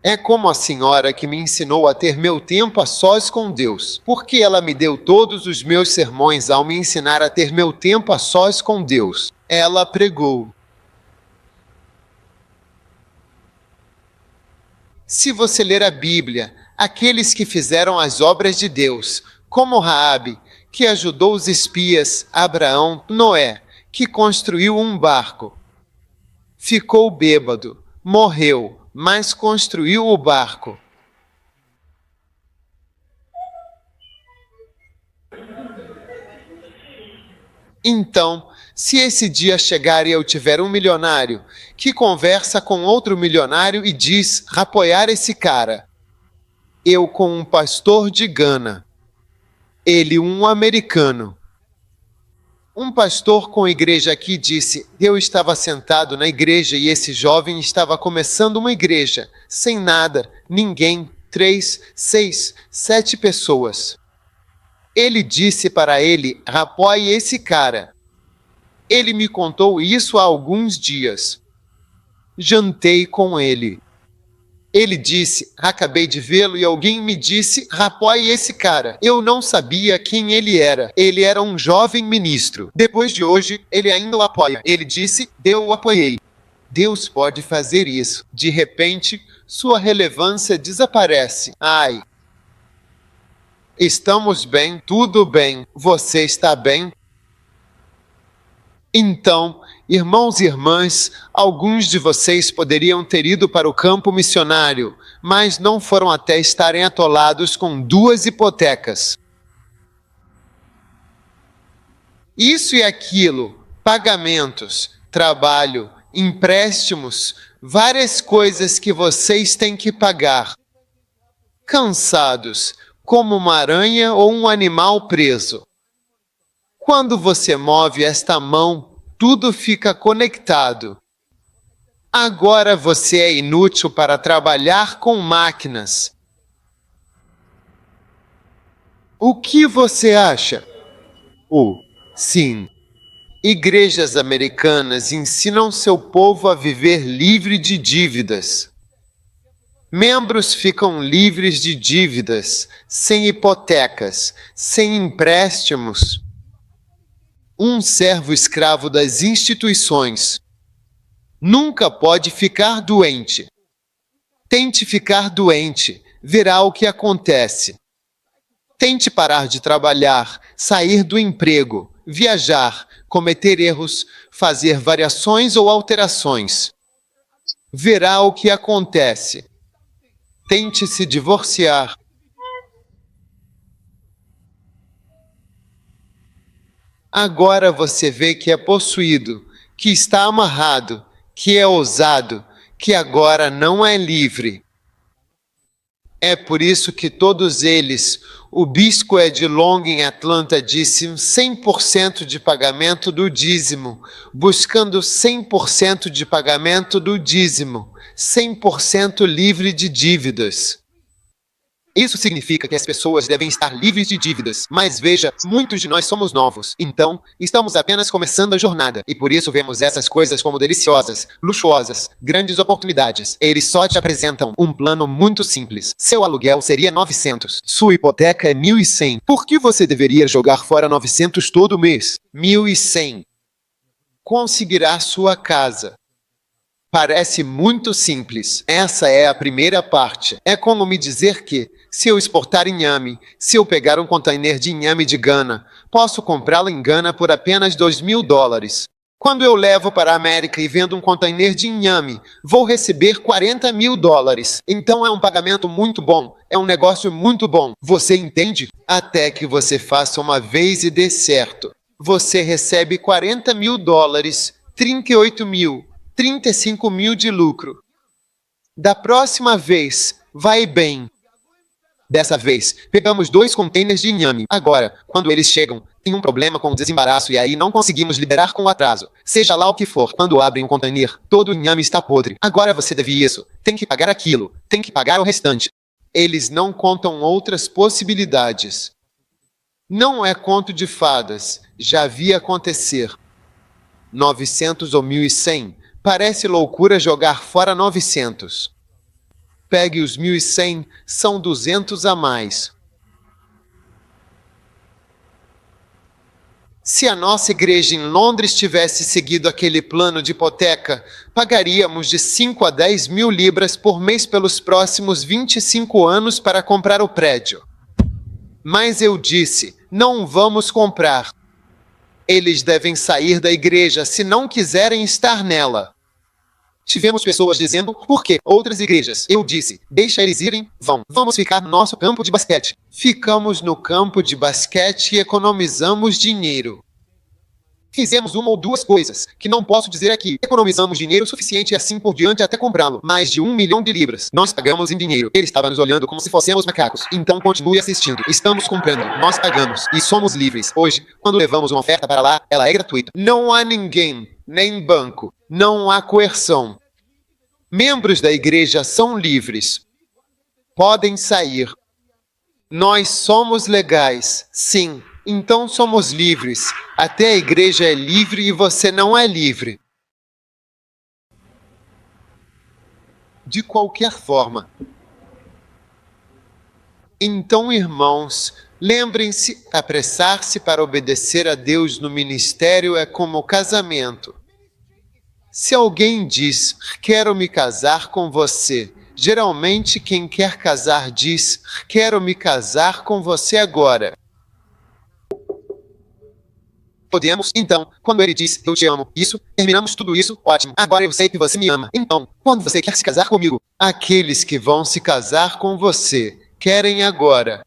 É como a senhora que me ensinou a ter meu tempo a sós com Deus, porque ela me deu todos os meus sermões ao me ensinar a ter meu tempo a sós com Deus. Ela pregou. Se você ler a Bíblia, aqueles que fizeram as obras de Deus, como Raabe, que ajudou os espias, Abraão, Noé, que construiu um barco, ficou bêbado, morreu, mas construiu o barco. Então, se esse dia chegar e eu tiver um milionário que conversa com outro milionário e diz apoiar esse cara, eu com um pastor de Gana, ele um americano. Um pastor com igreja aqui disse, eu estava sentado na igreja e esse jovem estava começando uma igreja, sem nada, ninguém, 3, 6, 7 pessoas. Ele disse para ele, apoie esse cara. Ele me contou isso há alguns dias. Jantei com ele. Ele disse, acabei de vê-lo e alguém me disse, apoie esse cara. Eu não sabia quem ele era. Ele era um jovem ministro. Depois de hoje, ele ainda o apoia. Ele disse, eu o apoiei. Deus pode fazer isso. De repente, sua relevância desaparece. Ai. Estamos bem, tudo bem. Você está bem? Então, irmãos e irmãs, alguns de vocês poderiam ter ido para o campo missionário, mas não foram até estarem atolados com 2 hipotecas. Isso e aquilo, pagamentos, trabalho, empréstimos, várias coisas que vocês têm que pagar. Cansados, como uma aranha ou um animal preso. Quando você move esta mão, tudo fica conectado. Agora você é inútil para trabalhar com máquinas. O que você acha? Sim. Igrejas americanas ensinam seu povo a viver livre de dívidas. Membros ficam livres de dívidas, sem hipotecas, sem empréstimos. Um servo escravo das instituições nunca pode ficar doente. Tente ficar doente, verá o que acontece. Tente parar de trabalhar, sair do emprego, viajar, cometer erros, fazer variações ou alterações. Verá o que acontece. Tente se divorciar. Agora você vê que é possuído, que está amarrado, que é ousado, que agora não é livre. É por isso que todos eles, o bispo Ed Long em Atlanta disse 100% de pagamento do dízimo, buscando 100% de pagamento do dízimo, 100% livre de dívidas. Isso significa que as pessoas devem estar livres de dívidas, mas veja, muitos de nós somos novos, então estamos apenas começando a jornada, e por isso vemos essas coisas como deliciosas, luxuosas, grandes oportunidades. Eles só te apresentam um plano muito simples. Seu aluguel seria 900, sua hipoteca é 1.100. Por que você deveria jogar fora 900 todo mês? 1.100. Conseguirá sua casa. Parece muito simples. Essa é a primeira parte. É como me dizer que, se eu exportar inhame, se eu pegar um container de inhame de Gana, posso comprá-lo em Gana por apenas $2.000. Quando eu levo para a América e vendo um container de inhame, vou receber $40.000. Então é um pagamento muito bom. É um negócio muito bom. Você entende? Até que você faça uma vez e dê certo. Você recebe $40.000, 38.000. 35 mil de lucro. Da próxima vez, vai bem. Dessa vez, pegamos 2 containers de inhame. Agora, quando eles chegam, tem um problema com o desembaraço e aí não conseguimos liberar com o atraso. Seja lá o que for, quando abrem um container, todo o inhame está podre. Agora você deve isso, tem que pagar aquilo, tem que pagar o restante. Eles não contam outras possibilidades. Não é conto de fadas, já vi acontecer. 900 ou 1.100. Parece loucura jogar fora 900. Pegue os 1.100, são 200 a mais. Se a nossa igreja em Londres tivesse seguido aquele plano de hipoteca, pagaríamos de 5 a 10 mil libras por mês pelos próximos 25 anos para comprar o prédio. Mas eu disse, não vamos comprar. Eles devem sair da igreja se não quiserem estar nela. Tivemos pessoas dizendo, por que outras igrejas? Eu disse, deixa eles irem, vamos ficar no nosso campo de basquete. Ficamos no campo de basquete e economizamos dinheiro. Fizemos uma ou duas coisas, que não posso dizer aqui. Economizamos dinheiro suficiente e assim por diante até comprá-lo. Mais de 1 milhão de libras. Nós pagamos em dinheiro. Ele estava nos olhando como se fôssemos macacos. Então continue assistindo. Estamos comprando. Nós pagamos. E somos livres. Hoje, quando levamos uma oferta para lá, ela é gratuita. Não há ninguém, nem banco. Não há coerção. Membros da igreja são livres. Podem sair. Nós somos legais. Sim. Então somos livres. Até a igreja é livre e você não é livre. De qualquer forma. Então, irmãos, lembrem-se, apressar-se para obedecer a Deus no ministério é como casamento. Se alguém diz, quero me casar com você, geralmente quem quer casar diz, quero me casar com você agora. Podemos, então, quando ele diz, eu te amo, isso, terminamos tudo isso, ótimo, agora eu sei que você me ama. Então, quando você quer se casar comigo, aqueles que vão se casar com você, querem agora.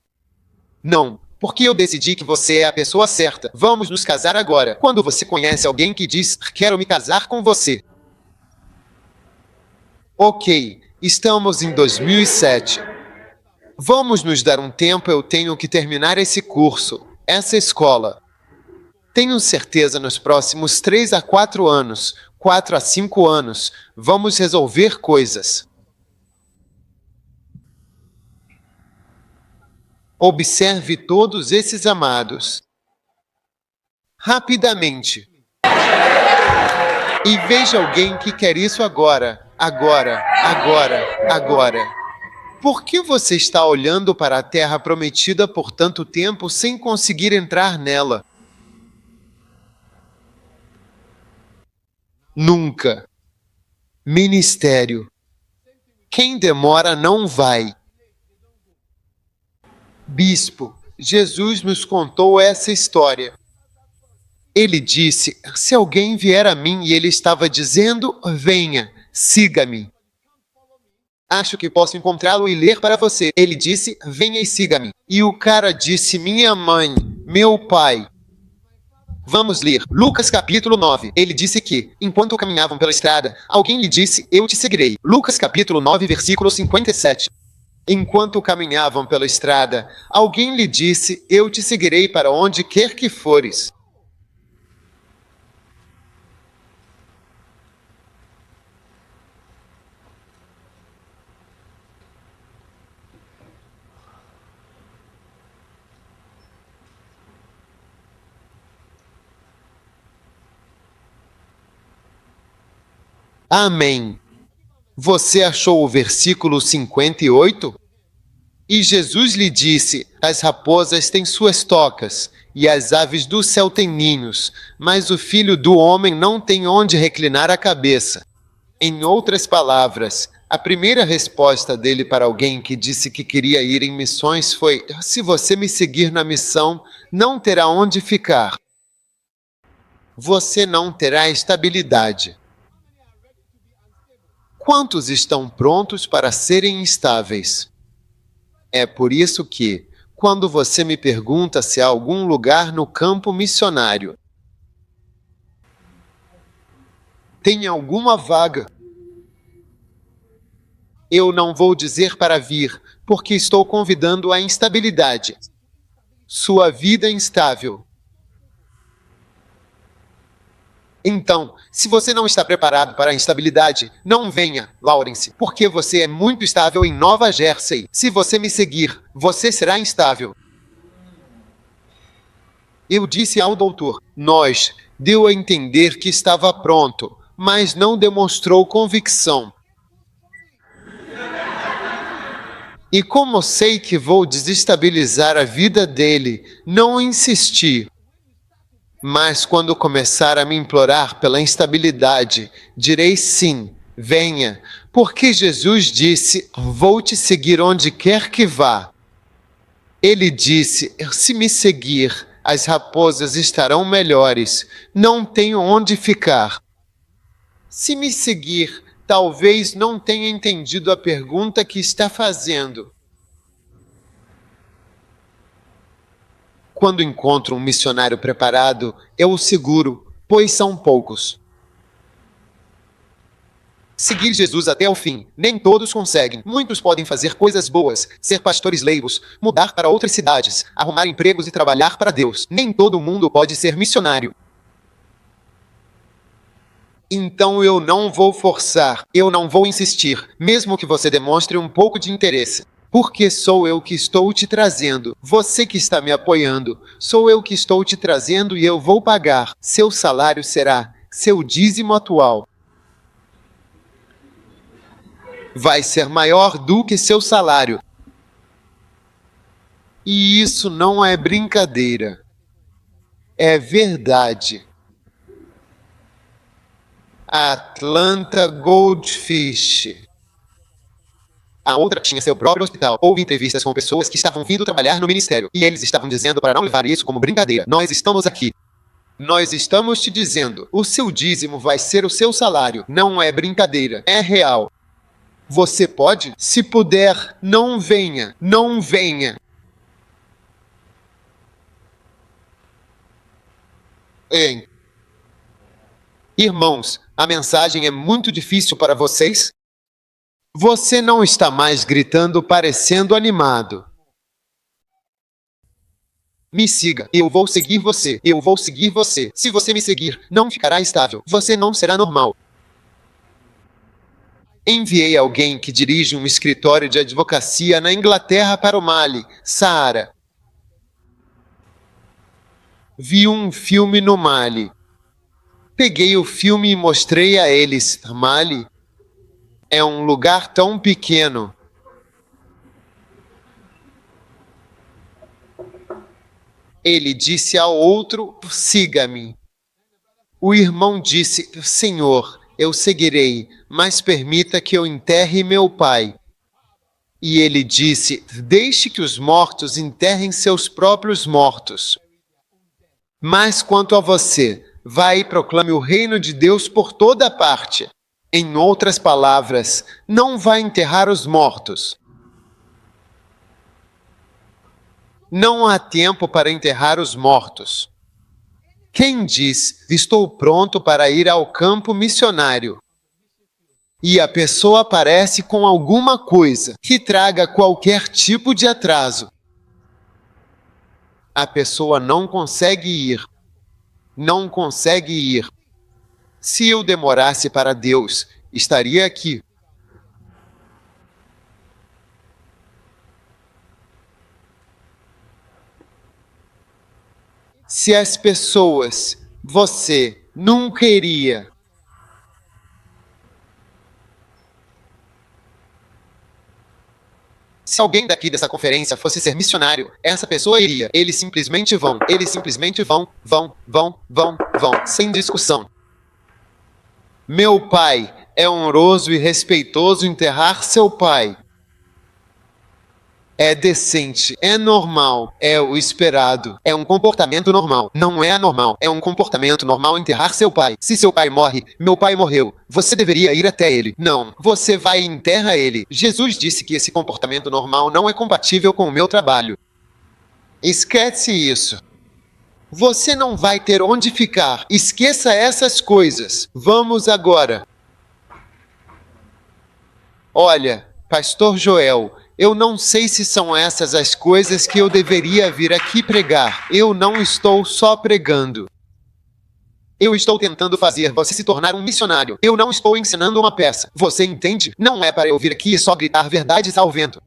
Não, porque eu decidi que você é a pessoa certa. Vamos nos casar agora. Quando você conhece alguém que diz, quero me casar com você. Ok, estamos em 2007. Vamos nos dar um tempo, eu tenho que terminar esse curso, essa escola. Tenho certeza nos próximos 3 a 4 anos, 4 a 5 anos, vamos resolver coisas. Observe todos esses amados. rapidamente. E veja alguém que quer isso agora. Por que você está olhando para a terra prometida por tanto tempo sem conseguir entrar nela? Nunca. Ministério. Quem demora não vai. Bispo, Jesus nos contou essa história. Ele disse, se alguém vier a mim, e ele estava dizendo, venha, siga-me. Acho que posso encontrá-lo e ler para você. Ele disse, venha e siga-me. E o cara disse, minha mãe, meu pai. Vamos ler. Lucas capítulo 9. Ele disse que, enquanto caminhavam pela estrada, alguém lhe disse, eu te seguirei. Lucas capítulo 9, versículo 57. Enquanto caminhavam pela estrada, alguém lhe disse, eu te seguirei para onde quer que fores. Amém. Você achou o versículo 58? E Jesus lhe disse, as raposas têm suas tocas, e as aves do céu têm ninhos, mas o Filho do Homem não tem onde reclinar a cabeça. Em outras palavras, a primeira resposta dele para alguém que disse que queria ir em missões foi, se você me seguir na missão, não terá onde ficar. Você não terá estabilidade. Quantos estão prontos para serem instáveis? É por isso que, quando você me pergunta se há algum lugar no campo missionário, tem alguma vaga? Eu não vou dizer para vir, porque estou convidando a instabilidade. Sua vida é instável. Então, se você não está preparado para a instabilidade, não venha, Lawrence, porque você é muito estável em Nova Jersey. Se você me seguir, você será instável. Eu disse ao doutor, nós, deu a entender que estava pronto, mas não demonstrou convicção. E como sei que vou desestabilizar a vida dele, não insisti. Mas quando começar a me implorar pela instabilidade, direi sim, venha, porque Jesus disse, vou te seguir onde quer que vá. Ele disse, se me seguir, as raposas estarão melhores, não tenho onde ficar. Se me seguir, talvez não tenha entendido a pergunta que está fazendo. Quando encontro um missionário preparado, eu o seguro, pois são poucos. Seguir Jesus até o fim, nem todos conseguem. Muitos podem fazer coisas boas, ser pastores leigos, mudar para outras cidades, arrumar empregos e trabalhar para Deus. Nem todo mundo pode ser missionário. Então eu não vou forçar, eu não vou insistir, mesmo que você demonstre um pouco de interesse. Porque sou eu que estou te trazendo, você que está me apoiando, sou eu que estou te trazendo e eu vou pagar. Seu salário será seu dízimo atual. Vai ser maior do que seu salário. E isso não é brincadeira. É verdade. Atlanta Goldfish. A outra tinha seu próprio hospital. Houve entrevistas com pessoas que estavam vindo trabalhar no ministério. E eles estavam dizendo para não levar isso como brincadeira. Nós estamos aqui. Nós estamos te dizendo. O seu dízimo vai ser o seu salário. Não é brincadeira. É real. Você pode? Se puder, não venha. Não venha. Hein? Irmãos, a mensagem é muito difícil para vocês? Você não está mais gritando parecendo animado. Me siga, eu vou seguir você, eu vou seguir você. Se você me seguir, não ficará estável, você não será normal. Enviei alguém que dirige um escritório de advocacia na Inglaterra para o Mali, Saara. Vi um filme no Mali. Peguei o filme e mostrei a eles. Mali é um lugar tão pequeno. Ele disse ao outro: siga-me. O irmão disse: Senhor, eu seguirei, mas permita que eu enterre meu pai. E ele disse: deixe que os mortos enterrem seus próprios mortos. Mas quanto a você, vá e proclame o reino de Deus por toda parte. Em outras palavras, não vá enterrar os mortos. Não há tempo para enterrar os mortos. Quem diz, estou pronto para ir ao campo missionário, e a pessoa aparece com alguma coisa que traga qualquer tipo de atraso, a pessoa não consegue ir. Não consegue ir. Se eu demorasse para Deus, estaria aqui. Se as pessoas, você nunca iria. Se alguém daqui dessa conferência fosse ser missionário, essa pessoa iria. Eles simplesmente vão, vão, sem discussão. Meu pai, é honroso e respeitoso enterrar seu pai. É decente, é normal, é o esperado, é um comportamento normal. Não é anormal, é um comportamento normal enterrar seu pai. Se seu pai morre, meu pai morreu, você deveria ir até ele. Não, você vai e enterra ele. Jesus disse que esse comportamento normal não é compatível com o meu trabalho. Esquece isso. Você não vai ter onde ficar. Esqueça essas coisas. Vamos agora. Olha, Pastor Joel, eu não sei se são essas as coisas que eu deveria vir aqui pregar. Eu não estou só pregando. Eu estou tentando fazer você se tornar um missionário. Eu não estou ensinando uma peça. Você entende? Não é para eu vir aqui e só gritar verdades ao vento.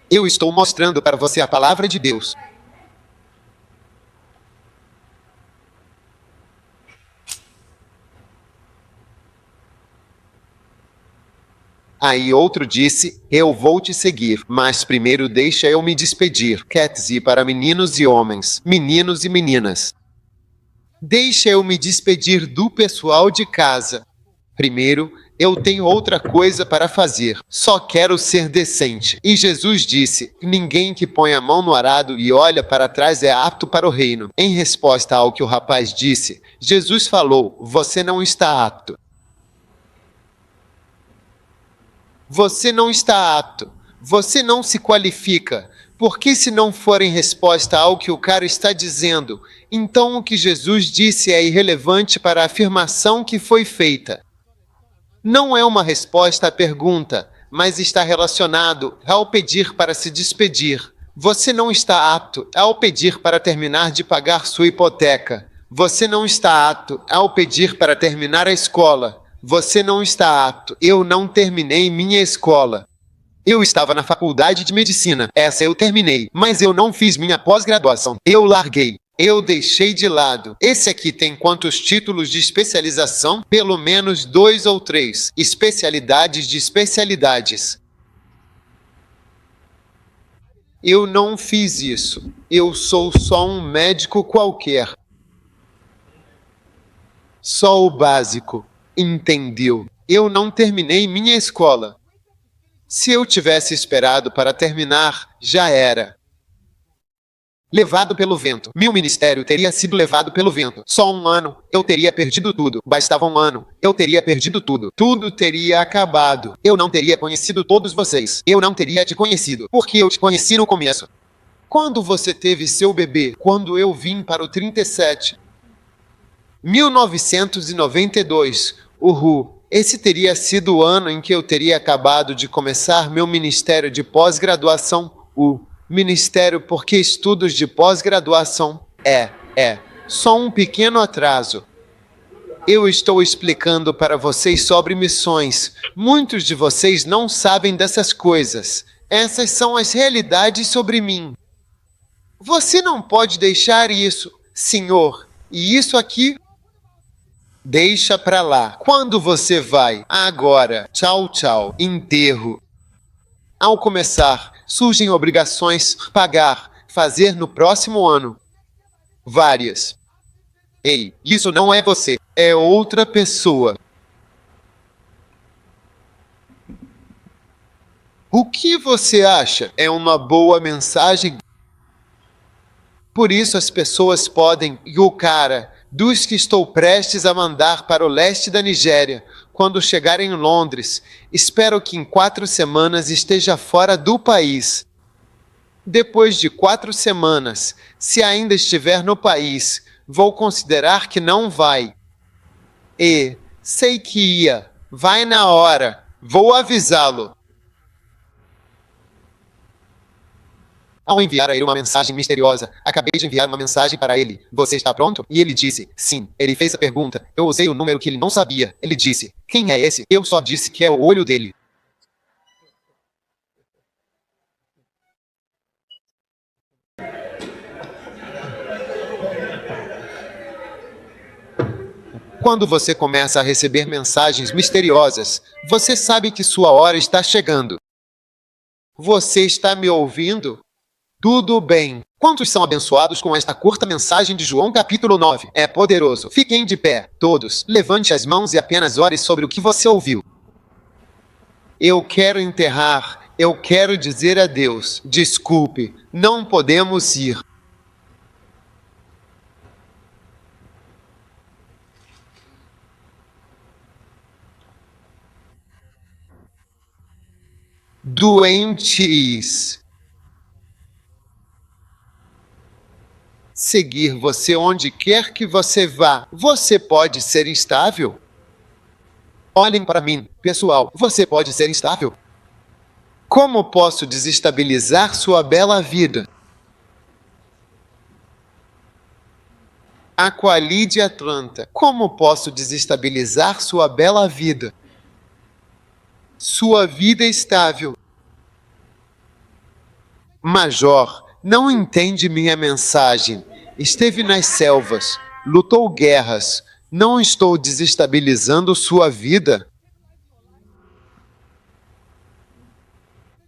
Eu estou mostrando para você a palavra de Deus. Aí outro disse, eu vou te seguir, mas primeiro deixa eu me despedir. Quer para meninos e homens, meninos e meninas. Deixa eu me despedir do pessoal de casa. Primeiro, eu tenho outra coisa para fazer. Só quero ser decente. E Jesus disse, ninguém que põe a mão no arado e olha para trás é apto para o reino. Em resposta ao que o rapaz disse, Jesus falou, você não está apto. Você não está apto. Você não se qualifica. Porque se não for em resposta ao que o cara está dizendo, então o que Jesus disse é irrelevante para a afirmação que foi feita. Não é uma resposta à pergunta, mas está relacionado ao pedir para se despedir. Você não está apto ao pedir para terminar de pagar sua hipoteca. Você não está apto ao pedir para terminar a escola. Você não está apto. Eu não terminei minha escola. Eu estava na faculdade de medicina. Essa eu terminei. Mas eu não fiz minha pós-graduação. Eu larguei. Eu deixei de lado. Esse aqui tem quantos títulos de especialização? Pelo menos 2 ou 3. Especialidades de especialidades. Eu não fiz isso. Eu sou só um médico qualquer. Só o básico. Entendeu? Eu não terminei minha escola. Se eu tivesse esperado para terminar, já era. Levado pelo vento. Meu ministério teria sido levado pelo vento. Só um ano, eu teria perdido tudo. Bastava um ano, eu teria perdido tudo. Tudo teria acabado. Eu não teria conhecido todos vocês. Eu não teria te conhecido, porque eu te conheci no começo. Quando você teve seu bebê? Quando eu vim para o 37. 1992. Esse teria sido o ano em que eu teria acabado de começar meu ministério de pós-graduação. O ministério porque estudos de pós-graduação só um pequeno atraso. Eu estou explicando para vocês sobre missões. Muitos de vocês não sabem dessas coisas. Essas são as realidades sobre mim. Você não pode deixar isso, senhor. E isso aqui? Deixa pra lá. Quando você vai? Agora. Tchau, tchau. Enterro. Ao começar, surgem obrigações, pagar, fazer no próximo ano. Várias. Ei, isso não é você, é outra pessoa. O que você acha? É uma boa mensagem? Por isso as pessoas podem, e o cara, dos que estou prestes a mandar para o leste da Nigéria, quando chegar em Londres, espero que em 4 semanas esteja fora do país. Depois de 4 semanas, se ainda estiver no país, vou considerar que não vai. E, sei que ia, vai na hora, vou avisá-lo. Ao enviar a ele uma mensagem misteriosa, acabei de enviar uma mensagem para ele. Você está pronto? E ele disse, sim. Ele fez a pergunta. Eu usei o número que ele não sabia. Ele disse, quem é esse? Eu só disse que é o olho dele. Quando você começa a receber mensagens misteriosas, você sabe que sua hora está chegando. Você está me ouvindo? Tudo bem. Quantos são abençoados com esta curta mensagem de João capítulo 9? É poderoso. Fiquem de pé, todos. Levante as mãos e apenas ore sobre o que você ouviu. Eu quero enterrar. Eu quero dizer a Deus, desculpe, não podemos ir. Doentes. Seguir você onde quer que você vá. Você pode ser instável? Olhem para mim, pessoal. Você pode ser instável? Como posso desestabilizar sua bela vida? Aqualide Atlanta. Como posso desestabilizar sua bela vida? Sua vida estável. Major, não entende minha mensagem. Esteve nas selvas, lutou guerras. Não estou desestabilizando sua vida?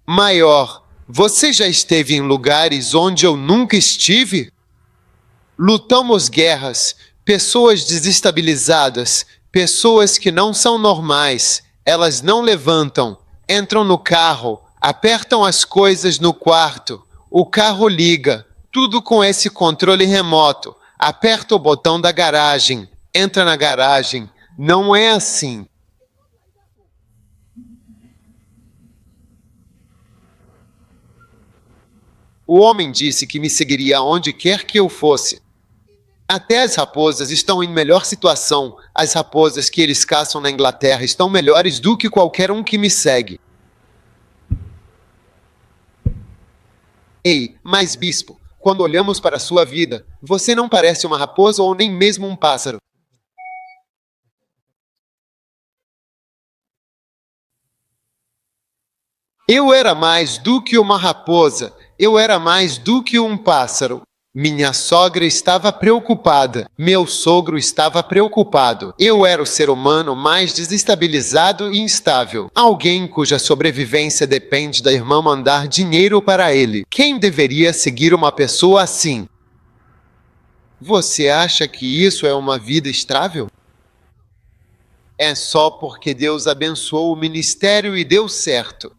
Maior, você já esteve em lugares onde eu nunca estive? Lutamos guerras, pessoas desestabilizadas, pessoas que não são normais. Elas não levantam, entram no carro, apertam as coisas no quarto. O carro liga, tudo com esse controle remoto. Aperta o botão da garagem, entra na garagem. Não é assim. O homem disse que me seguiria aonde quer que eu fosse. Até as raposas estão em melhor situação. As raposas que eles caçam na Inglaterra estão melhores do que qualquer um que me segue. Ei, mas bispo, quando olhamos para a sua vida, você não parece uma raposa ou nem mesmo um pássaro. Eu era mais do que uma raposa. Eu era mais do que um pássaro. Minha sogra estava preocupada. Meu sogro estava preocupado. Eu era o ser humano mais desestabilizado e instável. Alguém cuja sobrevivência depende da irmã mandar dinheiro para ele. Quem deveria seguir uma pessoa assim? Você acha que isso é uma vida estável? É só porque Deus abençoou o ministério e deu certo.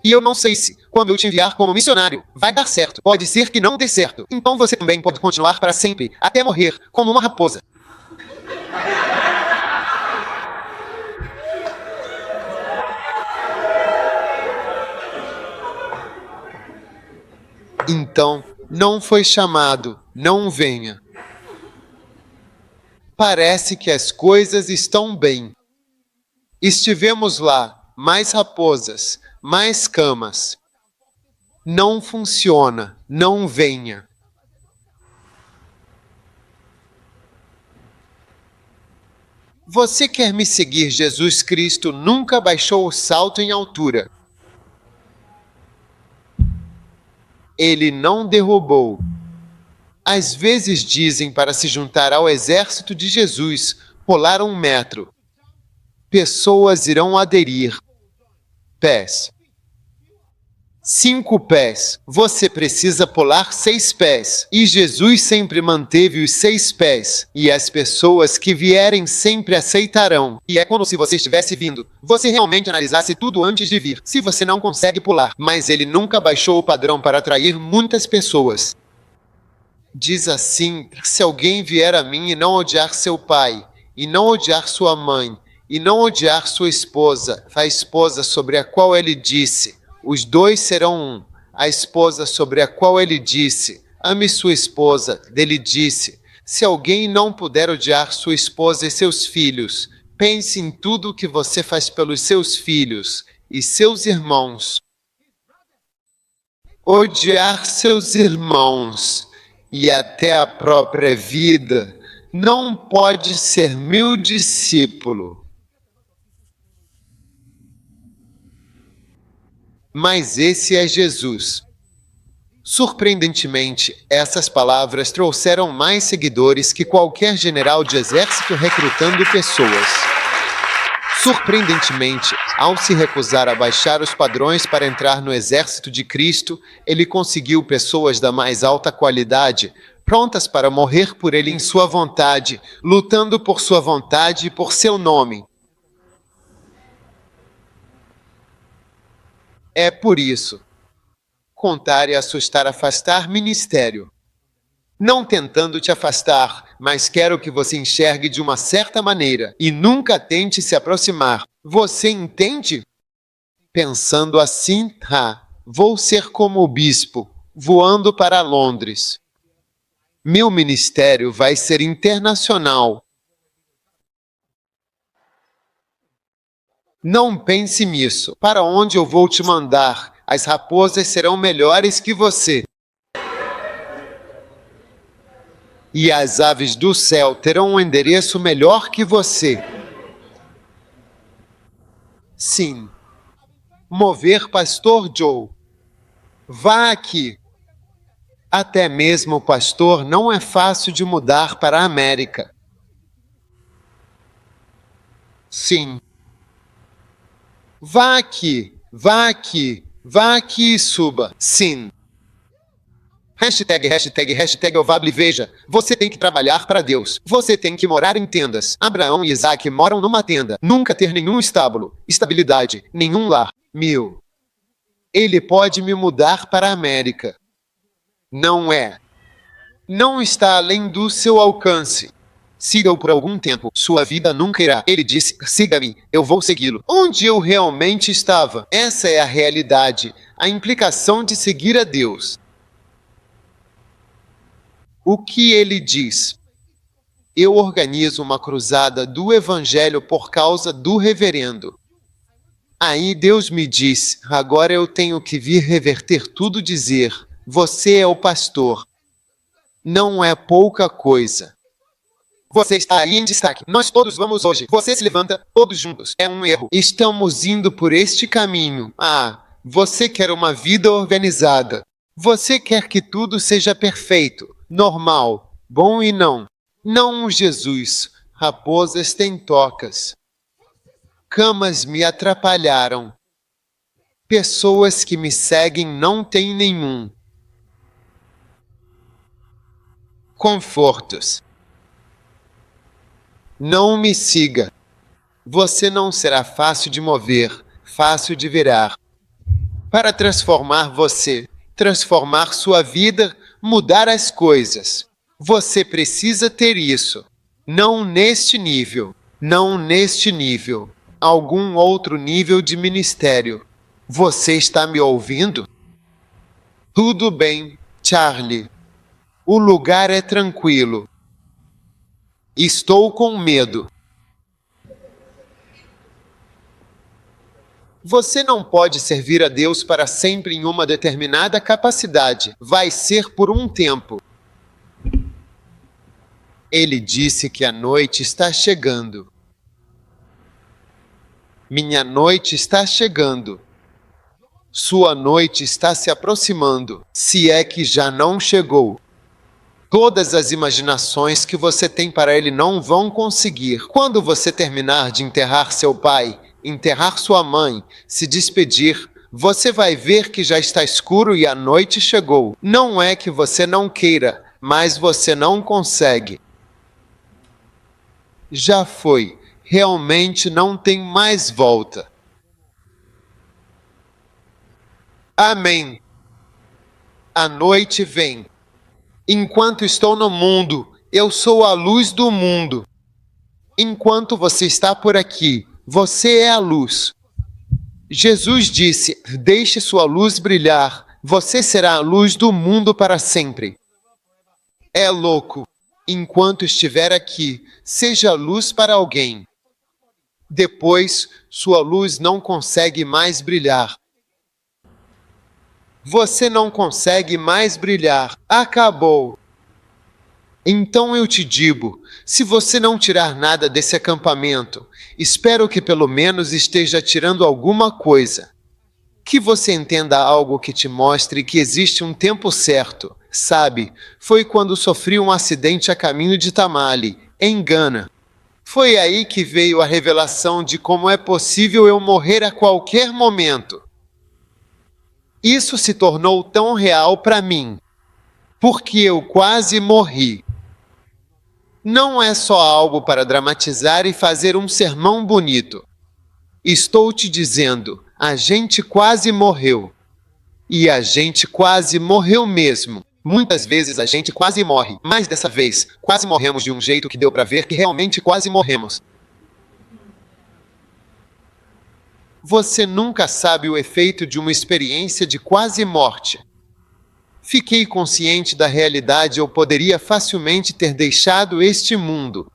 E eu não sei se, quando eu te enviar como missionário, vai dar certo. Pode ser que não dê certo. Então você também pode continuar para sempre, até morrer, como uma raposa. Então, não foi chamado, não venha. Parece que as coisas estão bem. Estivemos lá, mais raposas, mais camas. Não funciona, não venha. Você quer me seguir? Jesus Cristo nunca baixou o salto em altura. Ele não derrubou. Às vezes dizem para se juntar ao exército de Jesus, pular 1 metro. Pessoas irão aderir. Pés. 5 pés. Você precisa pular 6 pés. E Jesus sempre manteve os 6 pés. E as pessoas que vierem sempre aceitarão. E é como se você estivesse vindo. Você realmente analisasse tudo antes de vir. Se você não consegue pular. Mas ele nunca baixou o padrão para atrair muitas pessoas. Diz assim: se alguém vier a mim e não odiar seu pai, e não odiar sua mãe, e não odiar sua esposa, a esposa sobre a qual ele disse, os dois serão um. A esposa sobre a qual ele disse, ame sua esposa, dele disse, se alguém não puder odiar sua esposa e seus filhos, pense em tudo o que você faz pelos seus filhos e seus irmãos. Odiar seus irmãos e até a própria vida não pode ser meu discípulo. Mas esse é Jesus. Surpreendentemente, essas palavras trouxeram mais seguidores que qualquer general de exército recrutando pessoas. Surpreendentemente, ao se recusar a baixar os padrões para entrar no exército de Cristo, ele conseguiu pessoas da mais alta qualidade, prontas para morrer por ele em sua vontade, lutando por sua vontade e por seu nome. É por isso. Contar e assustar, afastar ministério. Não tentando te afastar, mas quero que você enxergue de uma certa maneira e nunca tente se aproximar. Você entende? Pensando assim, vou ser como o bispo, voando para Londres. Meu ministério vai ser internacional. Não pense nisso. Para onde eu vou te mandar? As raposas serão melhores que você. E as aves do céu terão um endereço melhor que você. Sim. Mover Pastor Joe. Vá aqui. Até mesmo o pastor não é fácil de mudar para a América. Sim. Vá aqui, vá aqui, vá aqui e suba. Sim. Hashtag Ovable. Veja, você tem que trabalhar para Deus. Você tem que morar em tendas. Abraão e Isaac moram numa tenda. Nunca ter nenhum estábulo, estabilidade, nenhum lar. Ele pode me mudar para a América. Não é. Não está além do seu alcance. Siga-o por algum tempo, sua vida nunca irá. Ele disse, siga-me, eu vou segui-lo. Onde eu realmente estava. Essa é a realidade, a implicação de seguir a Deus. O que ele diz? Eu organizo uma cruzada do Evangelho por causa do reverendo. Aí Deus me diz, agora eu tenho que vir reverter tudo, dizer, você é o pastor. Não é pouca coisa. Você está aí em destaque. Nós todos vamos hoje. Você se levanta, todos juntos. É um erro. Estamos indo por este caminho. Você quer uma vida organizada. Você quer que tudo seja perfeito, normal, bom e não. Não Jesus. Raposas têm tocas. Camas me atrapalharam. Pessoas que me seguem não têm nenhum. Confortos. Não me siga. Você não será fácil de mover, fácil de virar. Para transformar você, transformar sua vida, mudar as coisas. Você precisa ter isso. Não neste nível, não neste nível. Algum outro nível de ministério. Você está me ouvindo? Tudo bem, Charlie. O lugar é tranquilo. Estou com medo. Você não pode servir a Deus para sempre em uma determinada capacidade. Vai ser por um tempo. Ele disse que a noite está chegando. Minha noite está chegando. Sua noite está se aproximando, se é que já não chegou. Todas as imaginações que você tem para ele não vão conseguir. Quando você terminar de enterrar seu pai, enterrar sua mãe, se despedir, você vai ver que já está escuro e a noite chegou. Não é que você não queira, mas você não consegue. Já foi. Realmente não tem mais volta. Amém. A noite vem. Enquanto estou no mundo, eu sou a luz do mundo. Enquanto você está por aqui, você é a luz. Jesus disse: deixe sua luz brilhar, você será a luz do mundo para sempre. É louco. Enquanto estiver aqui, seja luz para alguém. Depois, sua luz não consegue mais brilhar. Você não consegue mais brilhar. Acabou. Então eu te digo, se você não tirar nada desse acampamento, espero que pelo menos esteja tirando alguma coisa. Que você entenda algo que te mostre que existe um tempo certo. Sabe, foi quando sofri um acidente a caminho de Tamale, em Gana. Foi aí que veio a revelação de como é possível eu morrer a qualquer momento. Isso se tornou tão real para mim, porque eu quase morri. Não é só algo para dramatizar e fazer um sermão bonito. Estou te dizendo, a gente quase morreu. E a gente quase morreu mesmo. Muitas vezes a gente quase morre, mas dessa vez, quase morremos de um jeito que deu para ver que realmente quase morremos. Você nunca sabe o efeito de uma experiência de quase morte. Fiquei consciente da realidade, eu poderia facilmente ter deixado este mundo.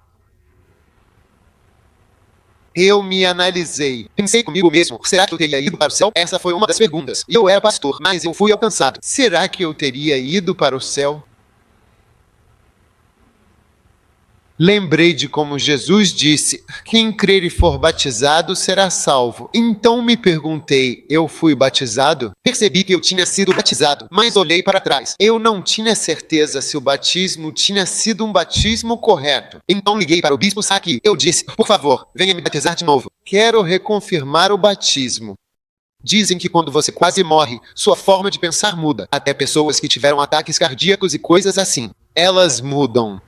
Eu me analisei. Pensei comigo mesmo, será que eu teria ido para o céu? Essa foi uma das perguntas. E eu era pastor, mas eu fui alcançado. Será que eu teria ido para o céu? Lembrei de como Jesus disse, quem crer e for batizado será salvo. Então me perguntei, eu fui batizado? Percebi que eu tinha sido batizado, mas olhei para trás. Eu não tinha certeza se o batismo tinha sido um batismo correto. Então liguei para o bispo Saki. Eu disse, por favor, venha me batizar de novo. Quero reconfirmar o batismo. Dizem que quando você quase morre, sua forma de pensar muda. Até pessoas que tiveram ataques cardíacos e coisas assim. Elas mudam.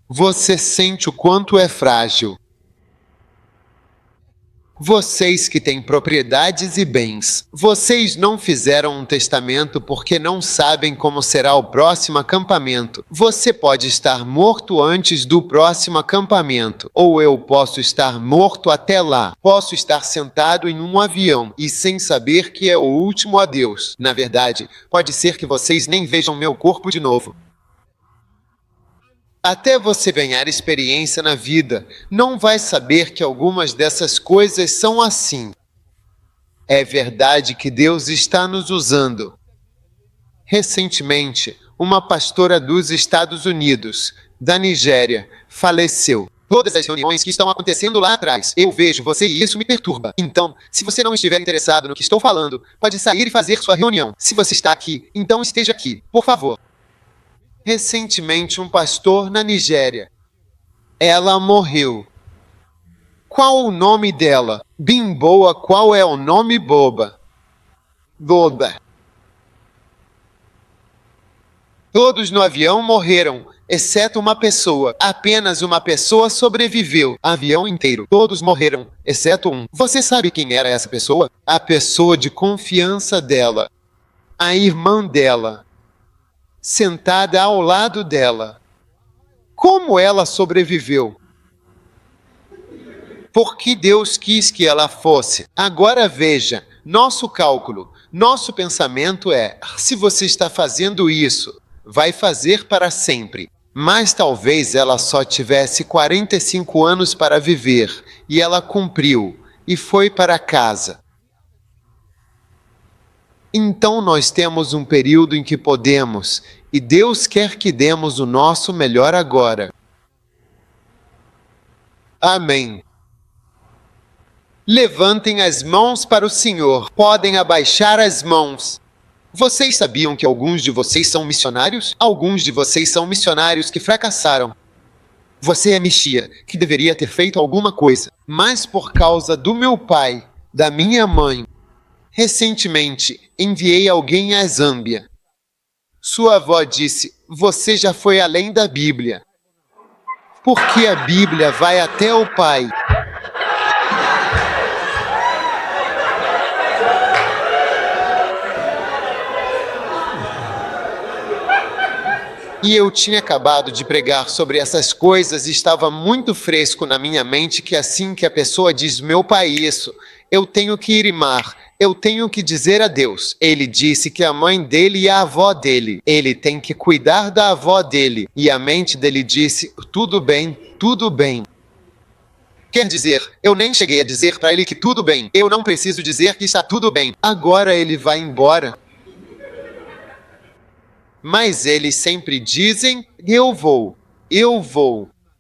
Você sente o quanto é frágil. Vocês que têm propriedades e bens, vocês não fizeram um testamento porque não sabem como será o próximo acampamento. Você pode estar morto antes do próximo acampamento, ou eu posso estar morto até lá. Posso estar sentado em um avião e sem saber que é o último adeus. Na verdade, pode ser que vocês nem vejam meu corpo de novo. Até você ganhar experiência na vida, não vai saber que algumas dessas coisas são assim. É verdade que Deus está nos usando. Recentemente, uma pastora dos Estados Unidos, da Nigéria, faleceu. Todas as reuniões que estão acontecendo lá atrás, eu vejo você e isso me perturba. Então, se você não estiver interessado no que estou falando, pode sair e fazer sua reunião. Se você está aqui, então esteja aqui, por favor. Recentemente, um pastor na Nigéria. Ela morreu. Qual o nome dela? Bimboa, qual é o nome boba? Boba. Todos no avião morreram, exceto uma pessoa. Apenas uma pessoa sobreviveu. Avião inteiro. Todos morreram, exceto um. Você sabe quem era essa pessoa? A pessoa de confiança dela. A irmã dela. Sentada ao lado dela. Como ela sobreviveu? Porque Deus quis que ela fosse. Agora veja, nosso cálculo, nosso pensamento é, se você está fazendo isso, vai fazer para sempre. Mas talvez ela só tivesse 45 anos para viver, e ela cumpriu, e foi para casa. Então nós temos um período em que podemos, e Deus quer que demos o nosso melhor agora. Amém. Levantem as mãos para o Senhor. Podem abaixar as mãos. Vocês sabiam que alguns de vocês são missionários? Alguns de vocês são missionários que fracassaram. Você é Mexia, que deveria ter feito alguma coisa, mas por causa do meu pai, da minha mãe, recentemente enviei alguém à Zâmbia. Sua avó disse: você já foi além da Bíblia. Porque a Bíblia vai até o Pai. E eu tinha acabado de pregar sobre essas coisas e estava muito fresco na minha mente que assim que a pessoa diz meu pai isso, eu tenho que irimar, eu tenho que dizer a Deus. Ele disse que a mãe dele e a avó dele, ele tem que cuidar da avó dele. E a mente dele disse, tudo bem, tudo bem. Quer dizer, eu nem cheguei a dizer para ele que tudo bem, eu não preciso dizer que está tudo bem. Agora ele vai embora. Mas eles sempre dizem, eu vou.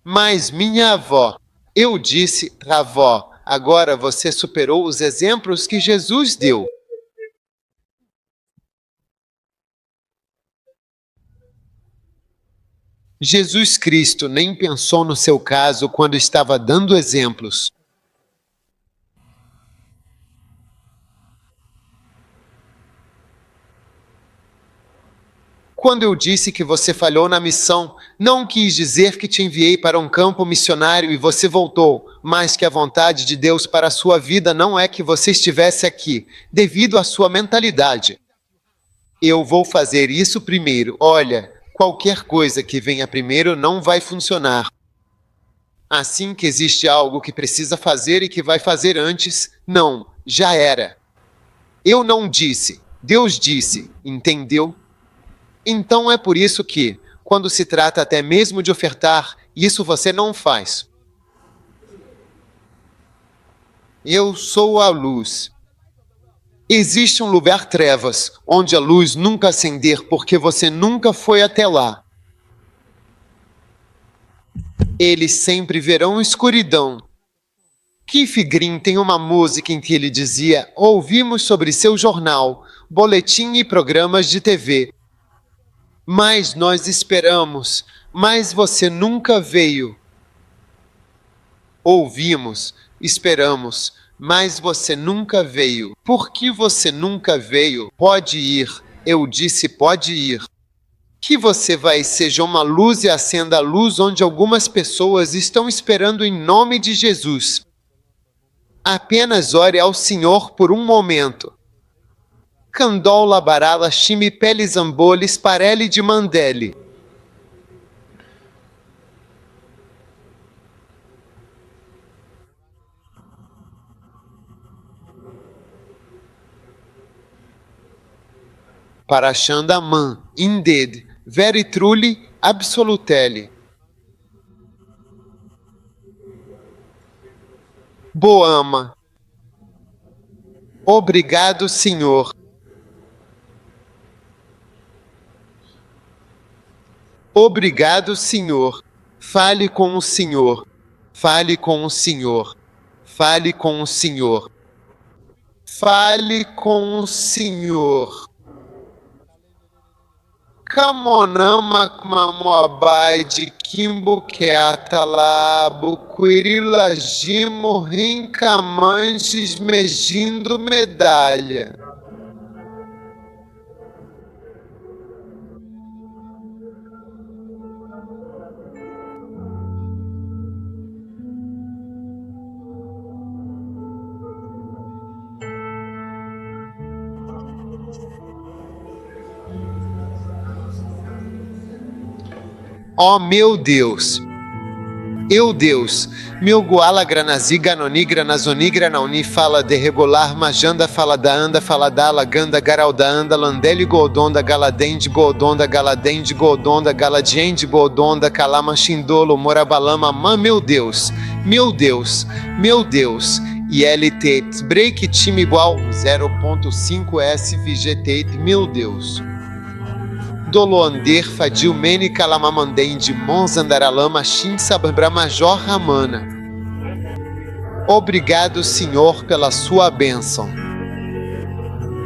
Mas minha avó, eu disse, avó, agora você superou os exemplos que Jesus deu. Jesus Cristo nem pensou no seu caso quando estava dando exemplos. Quando eu disse que você falhou na missão, não quis dizer que te enviei para um campo missionário e você voltou, mas que a vontade de Deus para a sua vida não é que você estivesse aqui, devido à sua mentalidade. Eu vou fazer isso primeiro. Olha, qualquer coisa que venha primeiro não vai funcionar. Assim que existe algo que precisa fazer e que vai fazer antes, não, já era. Eu não disse, Deus disse, entendeu? Então é por isso que, quando se trata até mesmo de ofertar, isso você não faz. Eu sou a luz. Existe um lugar trevas, onde a luz nunca acender porque você nunca foi até lá. Eles sempre verão escuridão. Keith Green tem uma música em que ele dizia: ouvimos sobre seu jornal, boletim e programas de TV. Mas nós esperamos, mas você nunca veio. Ouvimos, esperamos, mas você nunca veio. Por que você nunca veio? Pode ir, eu disse pode ir. Que você vai seja uma luz e acenda a luz onde algumas pessoas estão esperando em nome de Jesus. Apenas ore ao Senhor por um momento. Candola barala chime pele zambolis parelli de mandeli. Parashandaman, inded, veri trulli, absolutelli. Boama. Obrigado, Senhor. Obrigado, Senhor. Fale com o Senhor. Fale com o Senhor. Fale com o Senhor. Fale com o Senhor. Kamonama mamoabai de Kimbo Keatalabu Quirila Gimo Rincamanches Megindo Medalha. Ó meu Deus, eu Deus, meu goala granazi ganoni granazoni granauni fala de regular majanda fala da anda fala da laganda garalda anda landeli godonda galadende godonda galadende godonda galadiende godonda calama xindolo morabalama mã meu Deus, meu Deus, meu Deus. E LT break time igual 0.5 SVGT, meu Deus. Doloander Fadil Mene Calamamandem de Monzandaralama Shin Sabra Major Ramana. Obrigado, Senhor, pela sua bênção.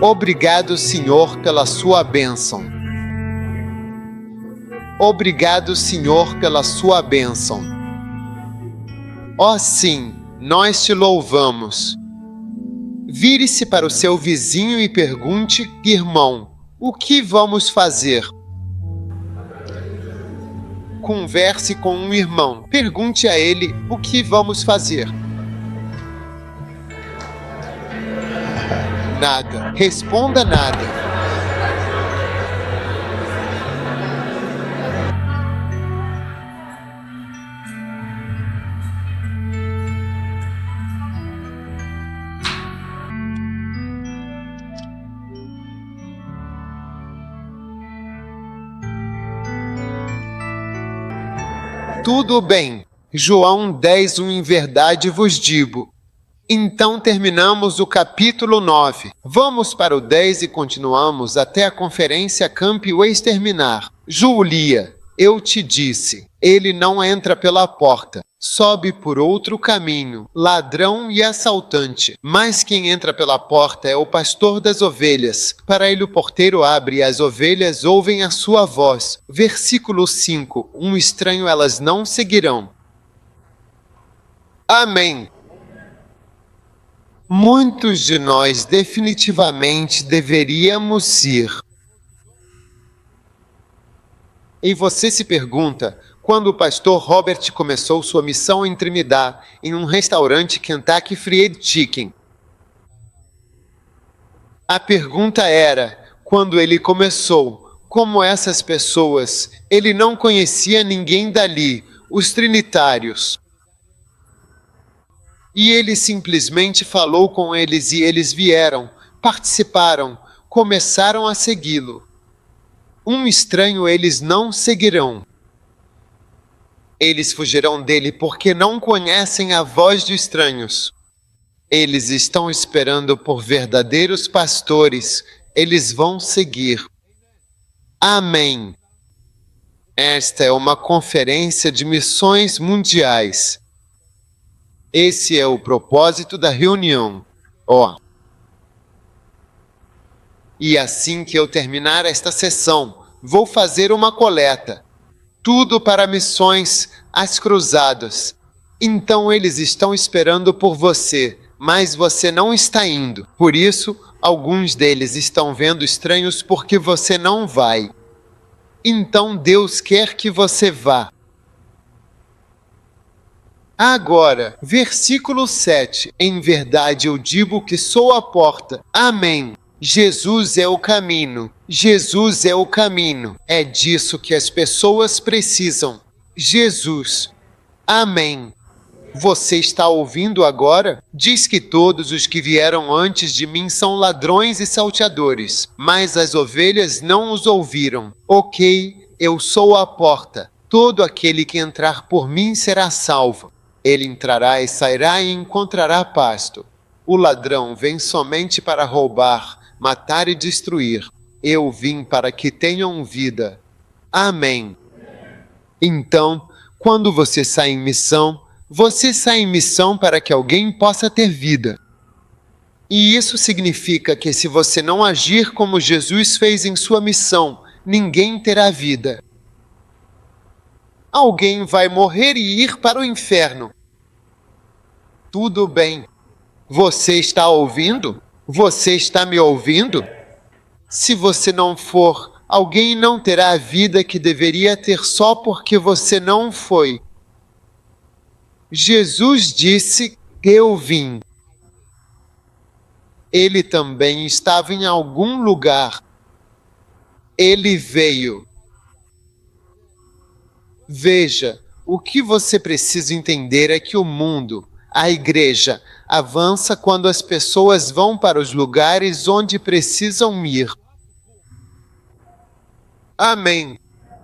Obrigado, Senhor, pela sua bênção. Obrigado, Senhor, pela sua bênção. Ó sim, nós te louvamos. Vire-se para o seu vizinho e pergunte: irmão, o que vamos fazer? Converse com um irmão. Pergunte a ele: o que vamos fazer? Nada. Responda nada. Tudo bem. João 10:1 Em verdade vos digo. Então terminamos o capítulo 9. Vamos para o 10 e continuamos até a conferência Camp Ways terminar. Júlia, eu te disse, ele não entra pela porta, sobe por outro caminho, ladrão e assaltante. Mas quem entra pela porta é o pastor das ovelhas. Para ele o porteiro abre e as ovelhas ouvem a sua voz. Versículo 5. Um estranho elas não seguirão. Amém. Muitos de nós definitivamente deveríamos ir. E você se pergunta, quando o pastor Robert começou sua missão em Trinidad, em um restaurante Kentucky Fried Chicken. A pergunta era, quando ele começou, como essas pessoas, ele não conhecia ninguém dali, os trinitários. E ele simplesmente falou com eles e eles vieram, participaram, começaram a segui-lo. Um estranho eles não seguirão. Eles fugirão dele porque não conhecem a voz de estranhos. Eles estão esperando por verdadeiros pastores. Eles vão seguir. Amém. Esta é uma conferência de missões mundiais. Esse é o propósito da reunião. E assim que eu terminar esta sessão, vou fazer uma coleta. Tudo para missões às cruzadas. Então eles estão esperando por você, mas você não está indo. Por isso, alguns deles estão vendo estranhos porque você não vai. Então Deus quer que você vá. Agora, versículo 7. Em verdade eu digo que sou a porta. Amém. Jesus é o caminho. Jesus é o caminho. É disso que as pessoas precisam. Jesus. Amém. Você está ouvindo agora? Diz que todos os que vieram antes de mim são ladrões e salteadores, mas as ovelhas não os ouviram. Ok, eu sou a porta. Todo aquele que entrar por mim será salvo. Ele entrará e sairá e encontrará pasto. O ladrão vem somente para roubar, matar e destruir. Eu vim para que tenham vida. Amém. Então, quando você sai em missão, você sai em missão para que alguém possa ter vida. E isso significa que se você não agir como Jesus fez em sua missão, ninguém terá vida. Alguém vai morrer e ir para o inferno. Tudo bem. Você está ouvindo? Você está me ouvindo? Se você não for, alguém não terá a vida que deveria ter só porque você não foi. Jesus disse: eu vim. Ele também estava em algum lugar. Ele veio. Veja, o que você precisa entender é que o mundo, a igreja, avança quando as pessoas vão para os lugares onde precisam ir. Amém.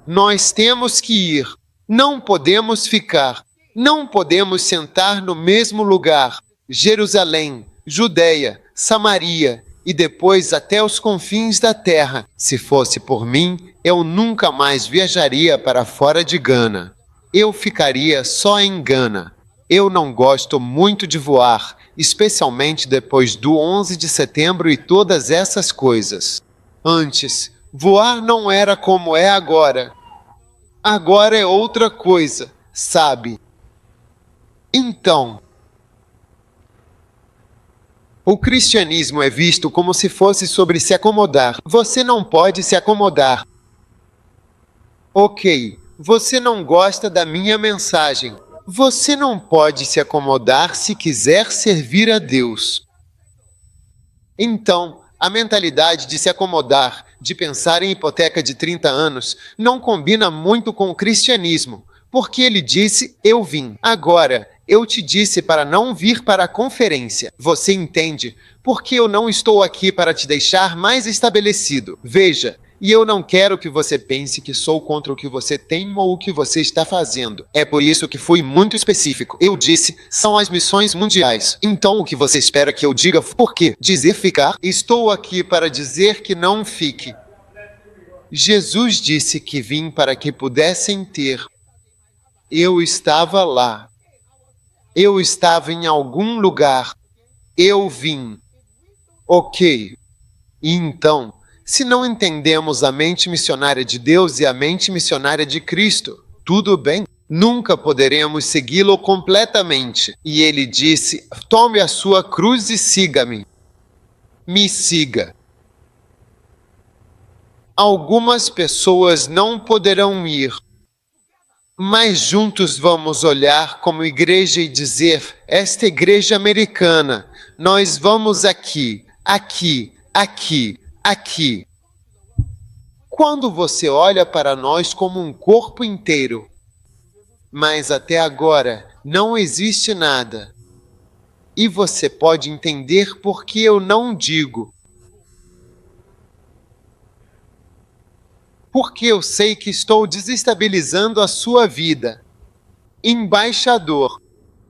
Nós temos que ir. Não podemos ficar. Não podemos sentar no mesmo lugar. Jerusalém, Judeia, Samaria e depois até os confins da terra. Se fosse por mim, eu nunca mais viajaria para fora de Gana. Eu ficaria só em Gana. Eu não gosto muito de voar, especialmente depois do 11 de setembro e todas essas coisas. Antes, voar não era como é agora. Agora é outra coisa, sabe? Então, o cristianismo é visto como se fosse sobre se acomodar. Você não pode se acomodar. Ok, você não gosta da minha mensagem. Você não pode se acomodar se quiser servir a Deus. Então, a mentalidade de se acomodar, de pensar em hipoteca de 30 anos, não combina muito com o cristianismo, porque ele disse, eu vim. Agora, eu te disse para não vir para a conferência. Você entende? Porque eu não estou aqui para te deixar mais estabelecido. Veja, e eu não quero que você pense que sou contra o que você tem ou o que você está fazendo. É por isso que fui muito específico. Eu disse, são as missões mundiais. Então o que você espera que eu diga? Por quê? Dizer ficar? Estou aqui para dizer que não fique. Jesus disse que vim para que pudessem ter. Eu estava lá. Eu estava em algum lugar. Eu vim. Ok. E então, se não entendemos a mente missionária de Deus e a mente missionária de Cristo, tudo bem? Nunca poderemos segui-lo completamente. E ele disse, tome a sua cruz e siga-me. Me siga. Algumas pessoas não poderão ir, mas juntos vamos olhar como igreja e dizer, esta igreja americana, nós vamos aqui, aqui, aqui, aqui. Quando você olha para nós como um corpo inteiro, mas até agora não existe nada. E você pode entender por que eu não digo. Porque eu sei que estou desestabilizando a sua vida. Embaixador.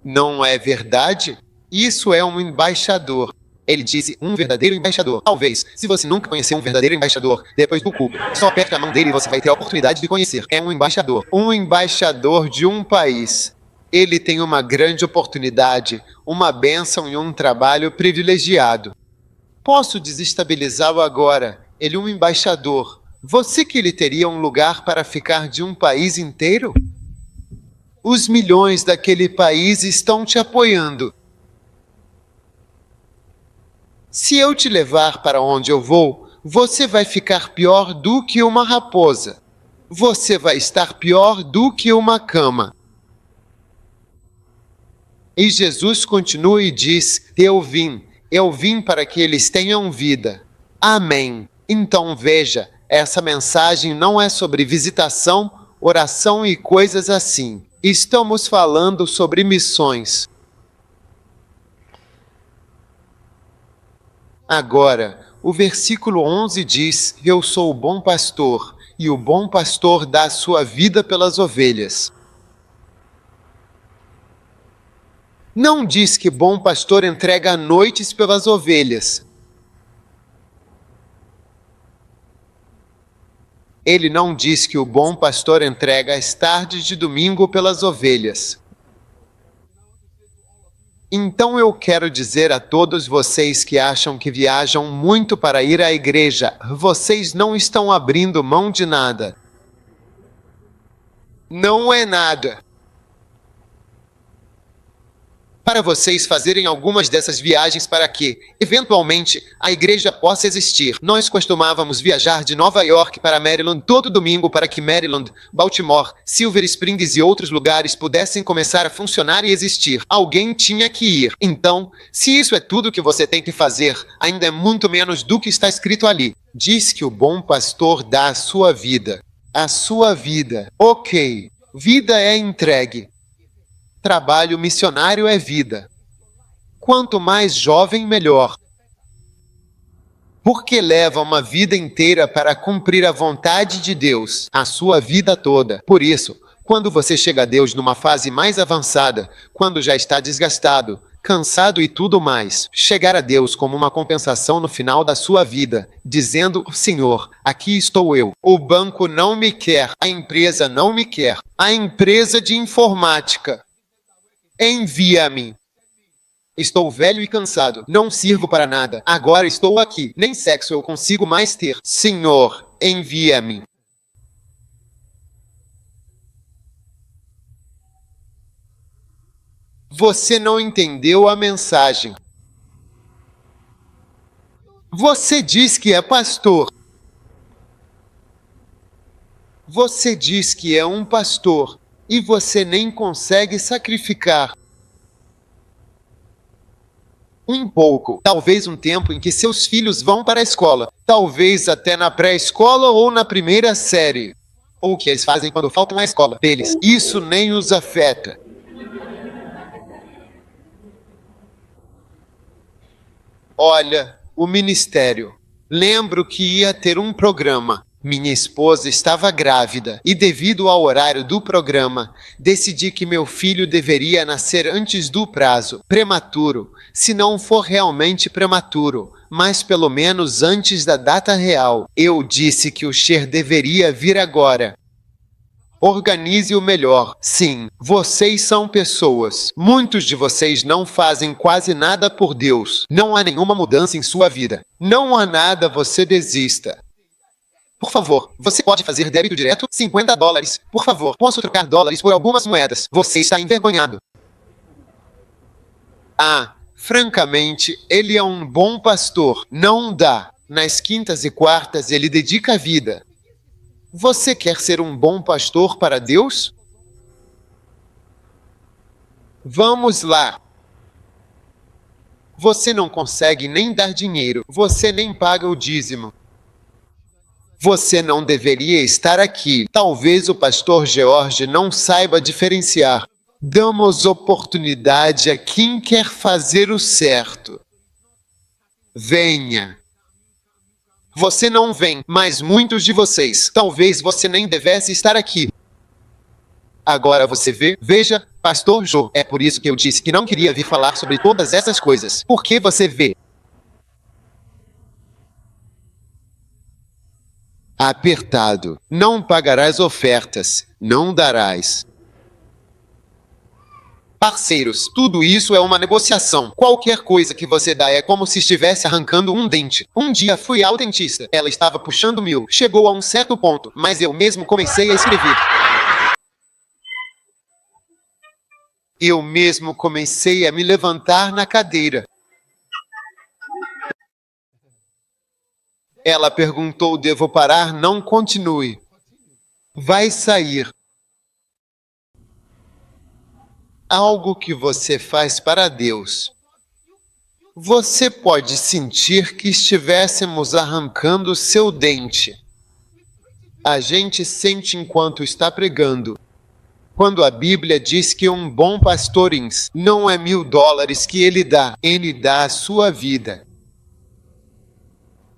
Não é verdade? Isso é um embaixador. Ele disse, um verdadeiro embaixador. Talvez, se você nunca conheceu um verdadeiro embaixador, depois do culto, só aperte a mão dele e você vai ter a oportunidade de conhecer. É um embaixador. Um embaixador de um país. Ele tem uma grande oportunidade, uma bênção e um trabalho privilegiado. Posso desestabilizá-lo agora. Ele é um embaixador. Você que ele teria um lugar para ficar de um país inteiro? Os milhões daquele país estão te apoiando. Se eu te levar para onde eu vou, você vai ficar pior do que uma raposa. Você vai estar pior do que uma cama. E Jesus continua e diz, eu vim para que eles tenham vida. Amém. Então veja, essa mensagem não é sobre visitação, oração e coisas assim. Estamos falando sobre missões. Agora, o versículo 11 diz, eu sou o bom pastor, e o bom pastor dá sua vida pelas ovelhas. Não diz que bom pastor entrega noites pelas ovelhas. Ele não diz que o bom pastor entrega as tardes de domingo pelas ovelhas. Então eu quero dizer a todos vocês que acham que viajam muito para ir à igreja, vocês não estão abrindo mão de nada. Não é nada. Para vocês fazerem algumas dessas viagens para que, eventualmente, a igreja possa existir. Nós costumávamos viajar de Nova York para Maryland todo domingo para que Maryland, Baltimore, Silver Springs e outros lugares pudessem começar a funcionar e existir. Alguém tinha que ir. Então, se isso é tudo que você tem que fazer, ainda é muito menos do que está escrito ali. Diz que o bom pastor dá a sua vida. A sua vida. Ok. Vida é entregue. Trabalho missionário é vida. Quanto mais jovem, melhor. Porque leva uma vida inteira para cumprir a vontade de Deus, a sua vida toda. Por isso, quando você chega a Deus numa fase mais avançada, quando já está desgastado, cansado e tudo mais, chegar a Deus como uma compensação no final da sua vida, dizendo, Senhor, aqui estou eu. O banco não me quer, a empresa não me quer, a empresa de informática. envia-me. Estou velho e cansado, não sirvo para nada. Agora estou aqui, nem sexo eu consigo mais ter. Senhor, envia-me. Você não entendeu a mensagem. Você diz que é pastor. Você diz que é um pastor e você nem consegue sacrificar um pouco, talvez um tempo em que seus filhos vão para a escola, talvez até na pré-escola ou na primeira série. Ou o que eles fazem quando faltam à escola deles. Isso nem os afeta. Olha, o ministério. Lembro que ia ter um programa. Minha esposa estava grávida e, devido ao horário do programa, decidi que meu filho deveria nascer antes do prazo, prematuro, se não for realmente prematuro, mas pelo menos antes da data real. Eu disse que o Cher deveria vir agora. Organize-o melhor. Sim, vocês são pessoas. Muitos de vocês não fazem quase nada por Deus. Não há nenhuma mudança em sua vida. Não há nada, você desista. Por favor, você pode fazer débito direto? $50. Por favor, posso trocar dólares por algumas moedas? Você está envergonhado. Francamente, ele é um bom pastor. Não dá. Nas quintas e quartas ele dedica a vida. Você quer ser um bom pastor para Deus? Vamos lá. Você não consegue nem dar dinheiro. Você nem paga o dízimo. Você não deveria estar aqui. Talvez o pastor George não saiba diferenciar. Damos oportunidade a quem quer fazer o certo. Venha. Você não vem, mas muitos de vocês. Talvez você nem devesse estar aqui. Agora você vê? Veja, Pastor Joe, é por isso que eu disse que não queria vir falar sobre todas essas coisas. Porque você vê? Apertado. Não pagarás ofertas. Não darás. Parceiros, tudo isso é uma negociação. Qualquer coisa que você dá é como se estivesse arrancando um dente. Um dia fui ao dentista. Ela estava puxando 1000. Chegou a um certo ponto, mas eu mesmo comecei a escrever. Eu mesmo comecei a me levantar na cadeira. Ela perguntou: devo parar? Não continue. Vai sair. Algo que você faz para Deus. Você pode sentir que estivéssemos arrancando seu dente. A gente sente enquanto está pregando. Quando a Bíblia diz que um bom pastor não é $1000 que ele dá a sua vida.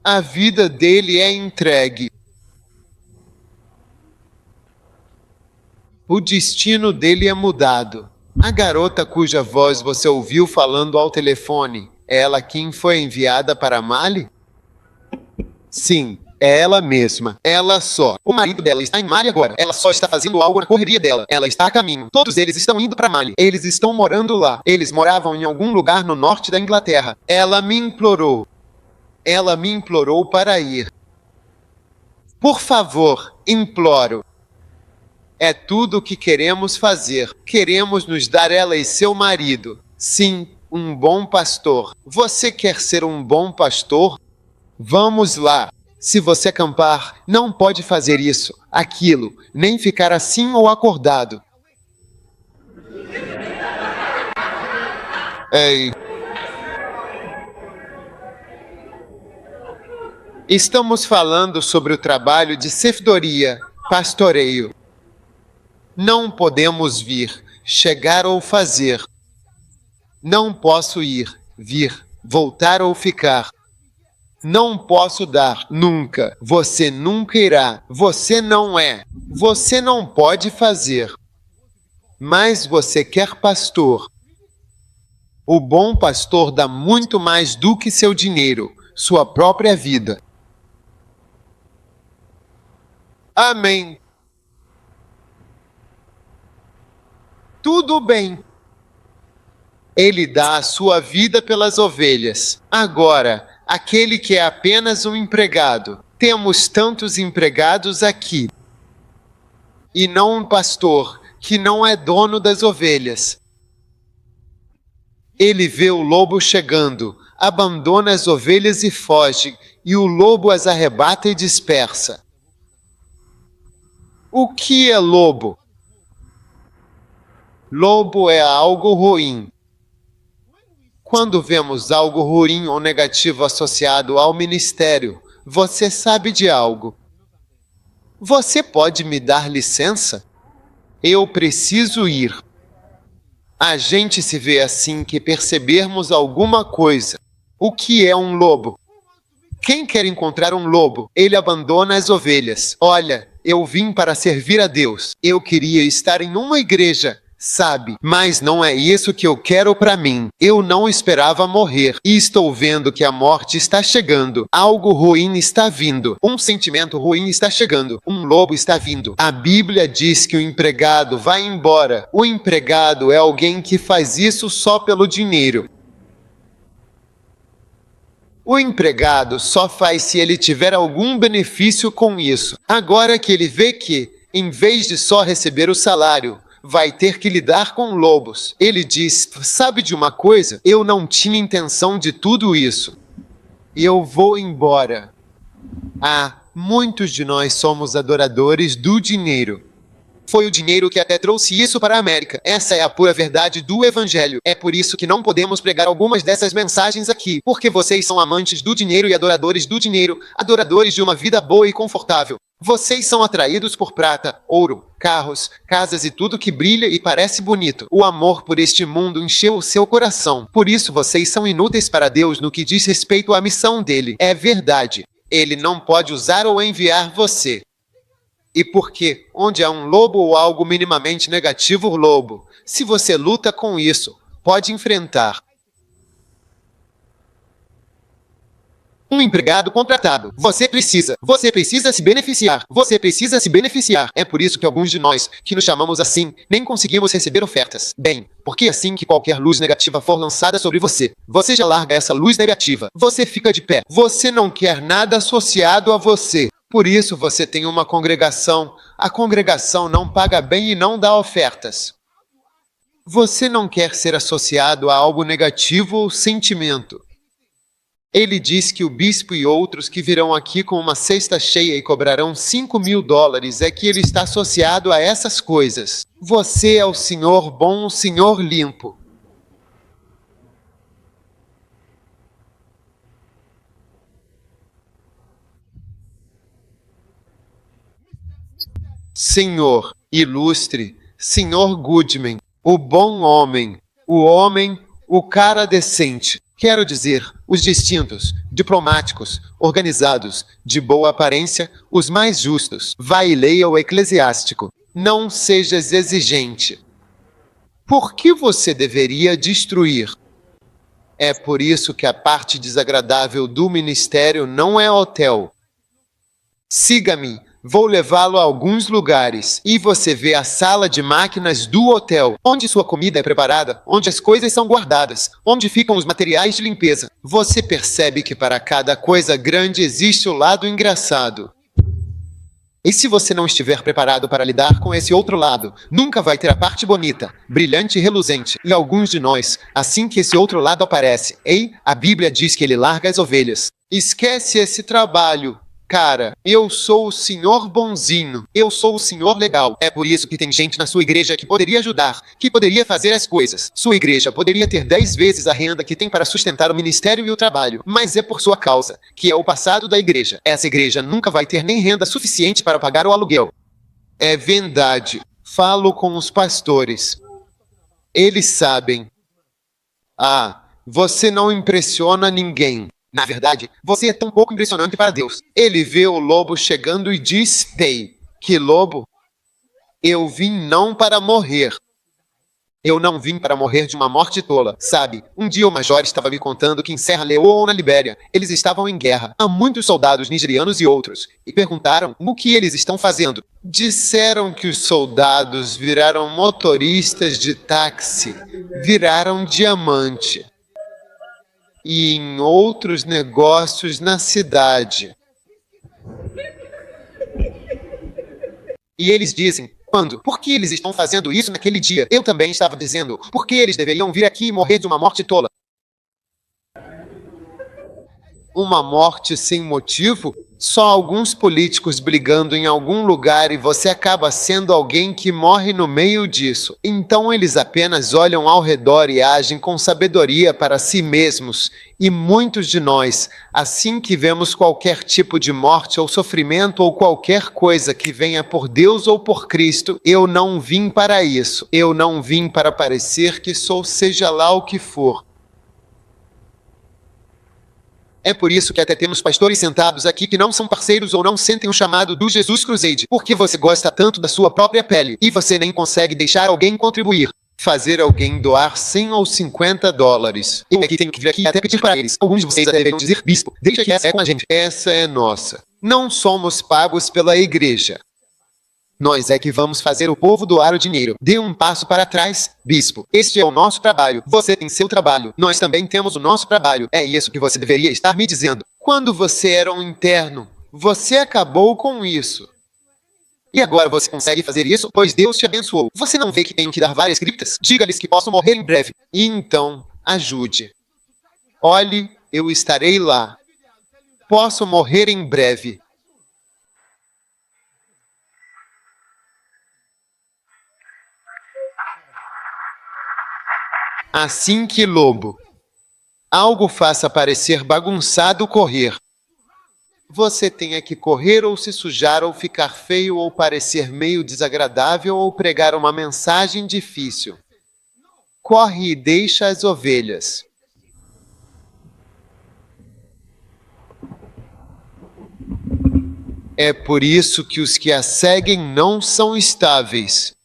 A vida dele é entregue. O destino dele é mudado. A garota cuja voz você ouviu falando ao telefone, é ela quem foi enviada para Mali? Sim, é ela mesma. Ela só. O marido dela está em Mali agora. Ela só está fazendo algo na correria dela. Ela está a caminho. Todos eles estão indo para Mali. Eles estão morando lá. Eles moravam em algum lugar no norte da Inglaterra. Ela me implorou. Ela me implorou para ir. Por favor, imploro. É tudo o que queremos fazer. Queremos nos dar ela e seu marido. Sim, um bom pastor. Você quer ser um bom pastor? Vamos lá. Se você acampar, não pode fazer isso, aquilo, nem ficar assim ou acordado. Ei. Estamos falando sobre o trabalho de servidoria, pastoreio. Não podemos vir, chegar ou fazer. Não posso ir, vir, voltar ou ficar. Não posso dar, nunca. Você nunca irá. Você não é. Você não pode fazer. Mas você quer pastor. O bom pastor dá muito mais do que seu dinheiro, sua própria vida. Amém. Tudo bem. Ele dá a sua vida pelas ovelhas. Agora, aquele que é apenas um empregado. Temos tantos empregados aqui. E não um pastor que não é dono das ovelhas. Ele vê o lobo chegando, abandona as ovelhas e foge, e o lobo as arrebata e dispersa. O que é lobo? Lobo é algo ruim. Quando vemos algo ruim ou negativo associado ao ministério, você sabe de algo. Você pode me dar licença? Eu preciso ir. A gente se vê assim que percebermos alguma coisa. O que é um lobo? Quem quer encontrar um lobo? Ele abandona as ovelhas. Olha, eu vim para servir a Deus. Eu queria estar em uma igreja, sabe? Mas não é isso que eu quero para mim. Eu não esperava morrer. E estou vendo que a morte está chegando. Algo ruim está vindo. Um sentimento ruim está chegando. Um lobo está vindo. A Bíblia diz que o empregado vai embora. O empregado é alguém que faz isso só pelo dinheiro. O empregado só faz se ele tiver algum benefício com isso. Agora que ele vê que, em vez de só receber o salário, vai ter que lidar com lobos. Ele diz, sabe de uma coisa? Eu não tinha intenção de tudo isso. Eu vou embora. Muitos de nós somos adoradores do dinheiro. Foi o dinheiro que até trouxe isso para a América. Essa é a pura verdade do Evangelho. É por isso que não podemos pregar algumas dessas mensagens aqui, porque vocês são amantes do dinheiro e adoradores do dinheiro, adoradores de uma vida boa e confortável. Vocês são atraídos por prata, ouro, carros, casas e tudo que brilha e parece bonito. O amor por este mundo encheu o seu coração. Por isso vocês são inúteis para Deus no que diz respeito à missão dele. É verdade. Ele não pode usar ou enviar você. E porque, onde há um lobo ou algo minimamente negativo, lobo, se você luta com isso, pode enfrentar. Um empregado contratado. Você precisa se beneficiar. Você precisa se beneficiar. É por isso que alguns de nós, que nos chamamos assim, nem conseguimos receber ofertas. Bem, porque assim que qualquer luz negativa for lançada sobre você, você já larga essa luz negativa. Você fica de pé. Você não quer nada associado a você. Por isso você tem uma congregação. A congregação não paga bem e não dá ofertas. Você não quer ser associado a algo negativo ou sentimento. Ele diz que o bispo e outros que virão aqui com uma cesta cheia e cobrarão $5.000 é que ele está associado a essas coisas. Você é o Senhor bom, o Senhor limpo. Senhor ilustre, Senhor Goodman, o bom homem, o cara decente. Quero dizer, os distintos, diplomáticos, organizados, de boa aparência, os mais justos. Vai e leia o Eclesiástico. Não sejas exigente. Por que você deveria destruir? É por isso que a parte desagradável do ministério não é hotel. Siga-me. Vou levá-lo a alguns lugares e você vê a sala de máquinas do hotel, onde sua comida é preparada, onde as coisas são guardadas, onde ficam os materiais de limpeza. Você percebe que para cada coisa grande existe o lado engraçado. E se você não estiver preparado para lidar com esse outro lado, nunca vai ter a parte bonita, brilhante e reluzente. E alguns de nós, assim que esse outro lado aparece, a Bíblia diz que ele larga as ovelhas. Esquece esse trabalho. Cara, eu sou o senhor bonzinho, eu sou o senhor legal. É por isso que tem gente na sua igreja que poderia ajudar, que poderia fazer as coisas. Sua igreja poderia ter 10 vezes a renda que tem para sustentar o ministério e o trabalho, mas é por sua causa, que é o passado da igreja. Essa igreja nunca vai ter nem renda suficiente para pagar o aluguel. É verdade. Falo com os pastores. Eles sabem. Você não impressiona ninguém. Na verdade, você é tão pouco impressionante para Deus. Ele vê o lobo chegando e diz, que lobo? Eu vim não para morrer. Eu não vim para morrer de uma morte tola, sabe? Um dia o major estava me contando que em Serra Leoa, na Libéria, eles estavam em guerra. Há muitos soldados nigerianos e outros. E perguntaram o que eles estão fazendo. Disseram que os soldados viraram motoristas de táxi, viraram diamante. E em outros negócios na cidade. E eles dizem, quando? Por que eles estão fazendo isso naquele dia? Eu também estava dizendo, por que eles deveriam vir aqui e morrer de uma morte tola? Uma morte sem motivo? Só alguns políticos brigando em algum lugar e você acaba sendo alguém que morre no meio disso. Então eles apenas olham ao redor e agem com sabedoria para si mesmos. E muitos de nós, assim que vemos qualquer tipo de morte ou sofrimento ou qualquer coisa que venha por Deus ou por Cristo, eu não vim para isso. Eu não vim para parecer que sou seja lá o que for. É por isso que até temos pastores sentados aqui que não são parceiros ou não sentem o chamado do Jesus Crusade, porque você gosta tanto da sua própria pele e você nem consegue deixar alguém contribuir. Fazer alguém doar 100 ou 50 dólares. Eu aqui tenho que vir aqui e até pedir para eles. Alguns de vocês até deveriam dizer, bispo, deixa que essa é com a gente. Essa é nossa. Não somos pagos pela igreja. Nós é que vamos fazer o povo doar o dinheiro. Dê um passo para trás, bispo. Este é o nosso trabalho. Você tem seu trabalho. Nós também temos o nosso trabalho. É isso que você deveria estar me dizendo. Quando você era um interno, você acabou com isso. E agora você consegue fazer isso, pois Deus te abençoou. Você não vê que tenho que dar várias criptas? Diga-lhes que posso morrer em breve. E então, ajude. Olhe, eu estarei lá. Posso morrer em breve. Assim que lobo, algo faça parecer bagunçado correr. Você tenha que correr ou se sujar ou ficar feio ou parecer meio desagradável ou pregar uma mensagem difícil. Corre e deixa as ovelhas. É por isso que os que a seguem não são estáveis.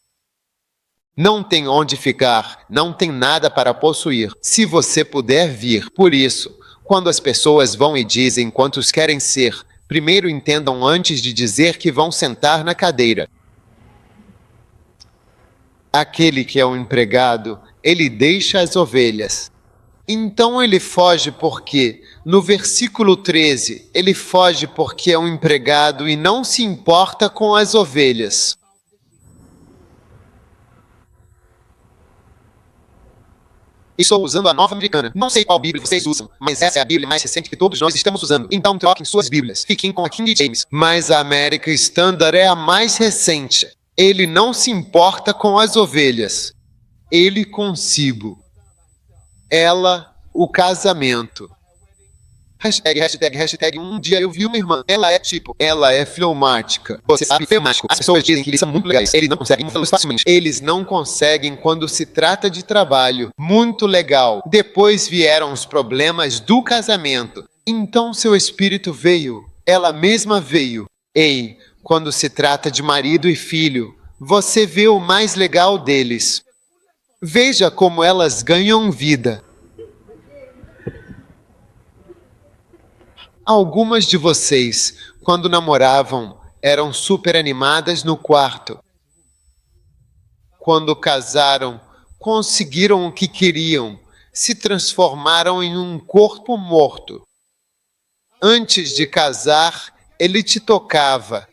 Não tem onde ficar, não tem nada para possuir, se você puder vir. Por isso, quando as pessoas vão e dizem quantos querem ser, primeiro entendam antes de dizer que vão sentar na cadeira. Aquele que é um empregado, ele deixa as ovelhas. Então ele foge porque, no versículo 13, ele foge porque é um empregado e não se importa com as ovelhas. Estou usando a Nova Americana. Não sei qual Bíblia vocês usam, mas essa é a Bíblia mais recente que todos nós estamos usando. Então troquem suas Bíblias. Fiquem com a King James. Mas a América Standard é a mais recente. Ele não se importa com as ovelhas. Ele consigo. Ela, o casamento. Hashtag, um dia eu vi uma irmã. Ela é fleumática. Você sabe, fleumático. As pessoas dizem que eles são muito legais. Eles não conseguem mudá-los facilmente. Eles não conseguem quando se trata de trabalho. Muito legal. Depois vieram os problemas do casamento. Então seu espírito veio. Ela mesma veio. Ei, quando se trata de marido e filho, você vê o mais legal deles. Veja como elas ganham vida. Algumas de vocês, quando namoravam, eram super animadas no quarto. Quando casaram, conseguiram o que queriam, se transformaram em um corpo morto. Antes de casar, ele te tocava.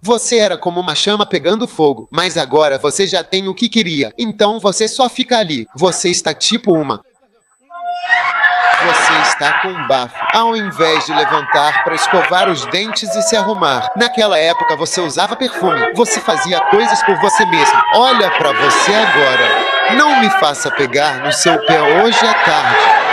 Você era como uma chama pegando fogo, mas agora você já tem o que queria, então você só fica ali. Você está tipo uma. Você está com um bafo, ao invés de levantar para escovar os dentes e se arrumar. Naquela época você usava perfume, você fazia coisas por você mesmo. Olha para você agora. Não me faça pegar no seu pé hoje à tarde.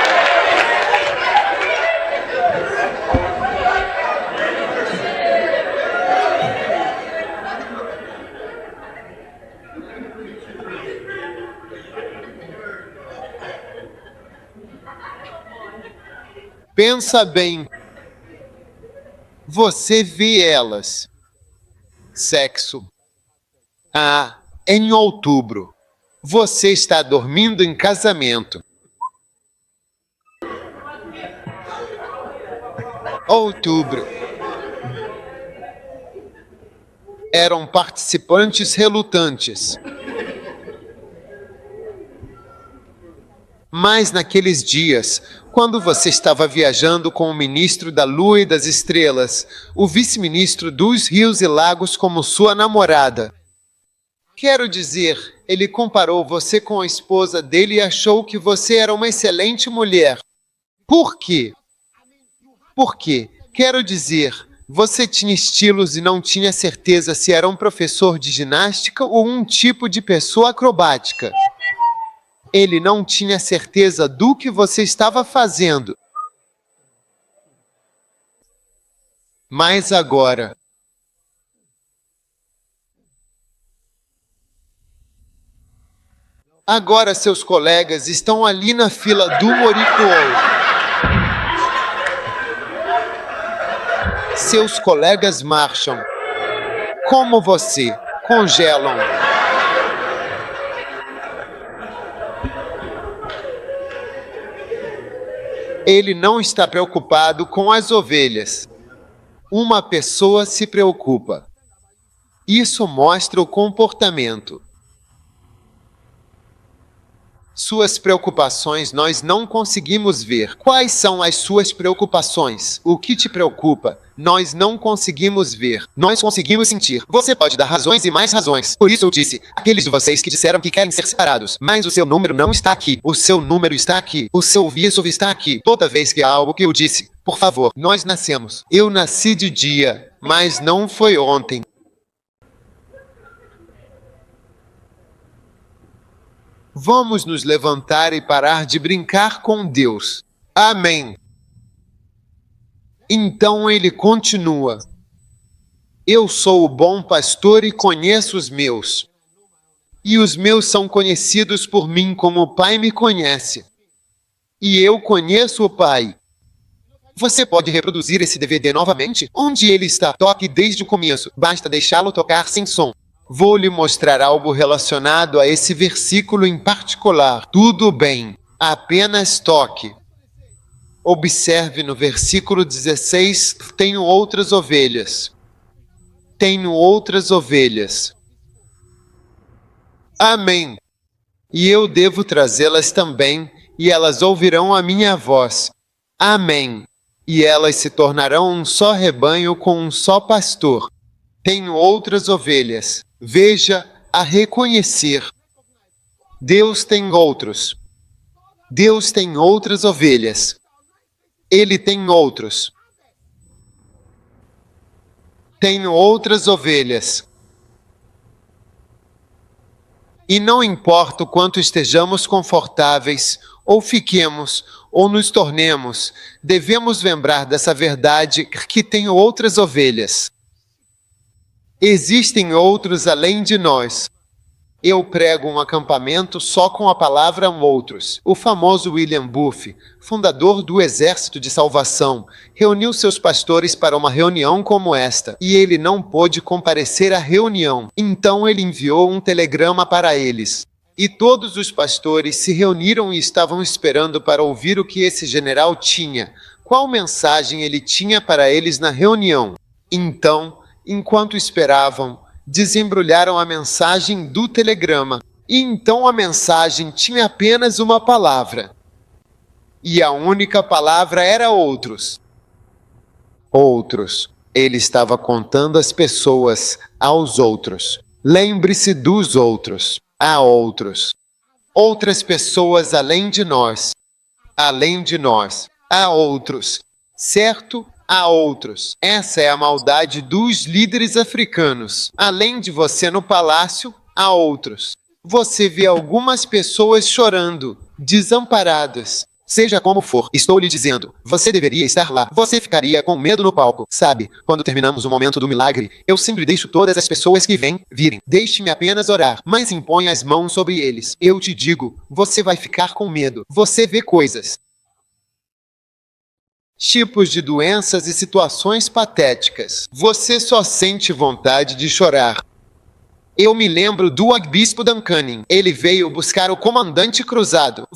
Pensa bem. Você vê elas. Sexo. Ah, em outubro. Você está dormindo em casamento. Outubro. Eram participantes relutantes. Mas naqueles dias, quando você estava viajando com o ministro da Lua e das Estrelas, o vice-ministro dos Rios e Lagos como sua namorada. Quero dizer, ele comparou você com a esposa dele e achou que você era uma excelente mulher. Por quê? Porque, quero dizer, você tinha estilos e não tinha certeza se era um professor de ginástica ou um tipo de pessoa acrobática. Ele não tinha certeza do que você estava fazendo. Mas agora, seus colegas estão ali na fila do Moricuou. Seus colegas marcham. Como você, congelam. Ele não está preocupado com as ovelhas. Uma pessoa se preocupa. Isso mostra o comportamento. Suas preocupações nós não conseguimos ver. Quais são as suas preocupações? O que te preocupa? Nós não conseguimos ver. Nós conseguimos sentir. Você pode dar razões e mais razões. Por isso eu disse, aqueles de vocês que disseram que querem ser separados, mas o seu número não está aqui. O seu número está aqui. O seu viso está aqui. Toda vez que há algo que eu disse, por favor, nós nascemos. Eu nasci de dia, mas não foi ontem. Vamos nos levantar e parar de brincar com Deus. Amém. Então ele continua. Eu sou o bom pastor e conheço os meus. E os meus são conhecidos por mim como o Pai me conhece. E eu conheço o Pai. Você pode reproduzir esse DVD novamente? Onde ele está? Toque desde o começo. Basta deixá-lo tocar sem som. Vou lhe mostrar algo relacionado a esse versículo em particular. Tudo bem, apenas toque. Observe no versículo 16, tenho outras ovelhas. Tenho outras ovelhas. Amém. E eu devo trazê-las também, e elas ouvirão a minha voz. Amém. E elas se tornarão um só rebanho com um só pastor. Tenho outras ovelhas. Veja, a reconhecer. Deus tem outros. Deus tem outras ovelhas. Ele tem outros. Tenho outras ovelhas. E não importa o quanto estejamos confortáveis, ou fiquemos, ou nos tornemos, devemos lembrar dessa verdade que tenho outras ovelhas. Existem outros além de nós. Eu prego um acampamento só com a palavra outros. O famoso William Booth, fundador do Exército de Salvação, reuniu seus pastores para uma reunião como esta, e ele não pôde comparecer à reunião. Então ele enviou um telegrama para eles. E todos os pastores se reuniram e estavam esperando para ouvir o que esse general tinha, qual mensagem ele tinha para eles na reunião. Então, enquanto esperavam, desembrulharam a mensagem do telegrama. E então a mensagem tinha apenas uma palavra. E a única palavra era outros. Outros. Ele estava contando as pessoas aos outros. Lembre-se dos outros. Há outros. Outras pessoas além de nós. Além de nós. Há outros. Certo? Há outros. Essa é a maldade dos líderes africanos. Além de você no palácio, há outros. Você vê algumas pessoas chorando, desamparadas. Seja como for, estou lhe dizendo, você deveria estar lá. Você ficaria com medo no palco. Sabe, quando terminamos o momento do milagre, eu sempre deixo todas as pessoas que vêm, virem. Deixe-me apenas orar, mas imponha as mãos sobre eles. Eu te digo, você vai ficar com medo. Você vê coisas. Tipos de doenças e situações patéticas. Você só sente vontade de chorar. Eu me lembro do Arcebispo Duncannon. Ele veio buscar o comandante cruzado.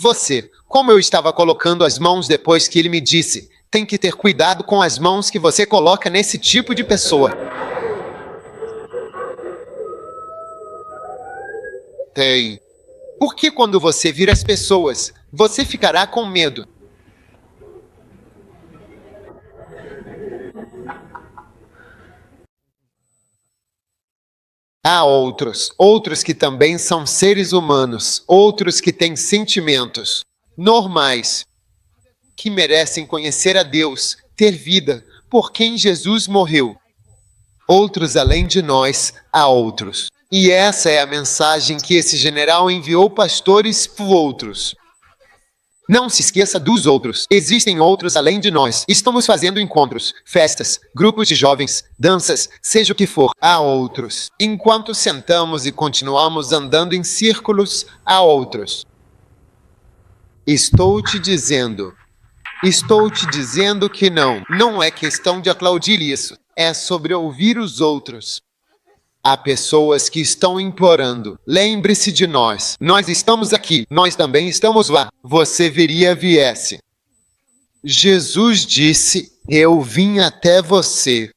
Como eu estava colocando as mãos depois que ele me disse, tem que ter cuidado com as mãos que você coloca nesse tipo de pessoa. Tem. Porque quando você vir as pessoas, você ficará com medo. Há outros que também são seres humanos, outros que têm sentimentos normais, que merecem conhecer a Deus, ter vida, por quem Jesus morreu. Outros além de nós, há outros. E essa é a mensagem que esse general enviou pastores para outros. Não se esqueça dos outros. Existem outros além de nós. Estamos fazendo encontros, festas, grupos de jovens, danças, seja o que for. Há outros. Enquanto sentamos e continuamos andando em círculos, há outros. Estou te dizendo que não é questão de aplaudir isso. É sobre ouvir os outros. Há pessoas que estão implorando. Lembre-se de nós. Nós estamos aqui. Nós também estamos lá. Você viesse. Jesus disse, eu vim até você.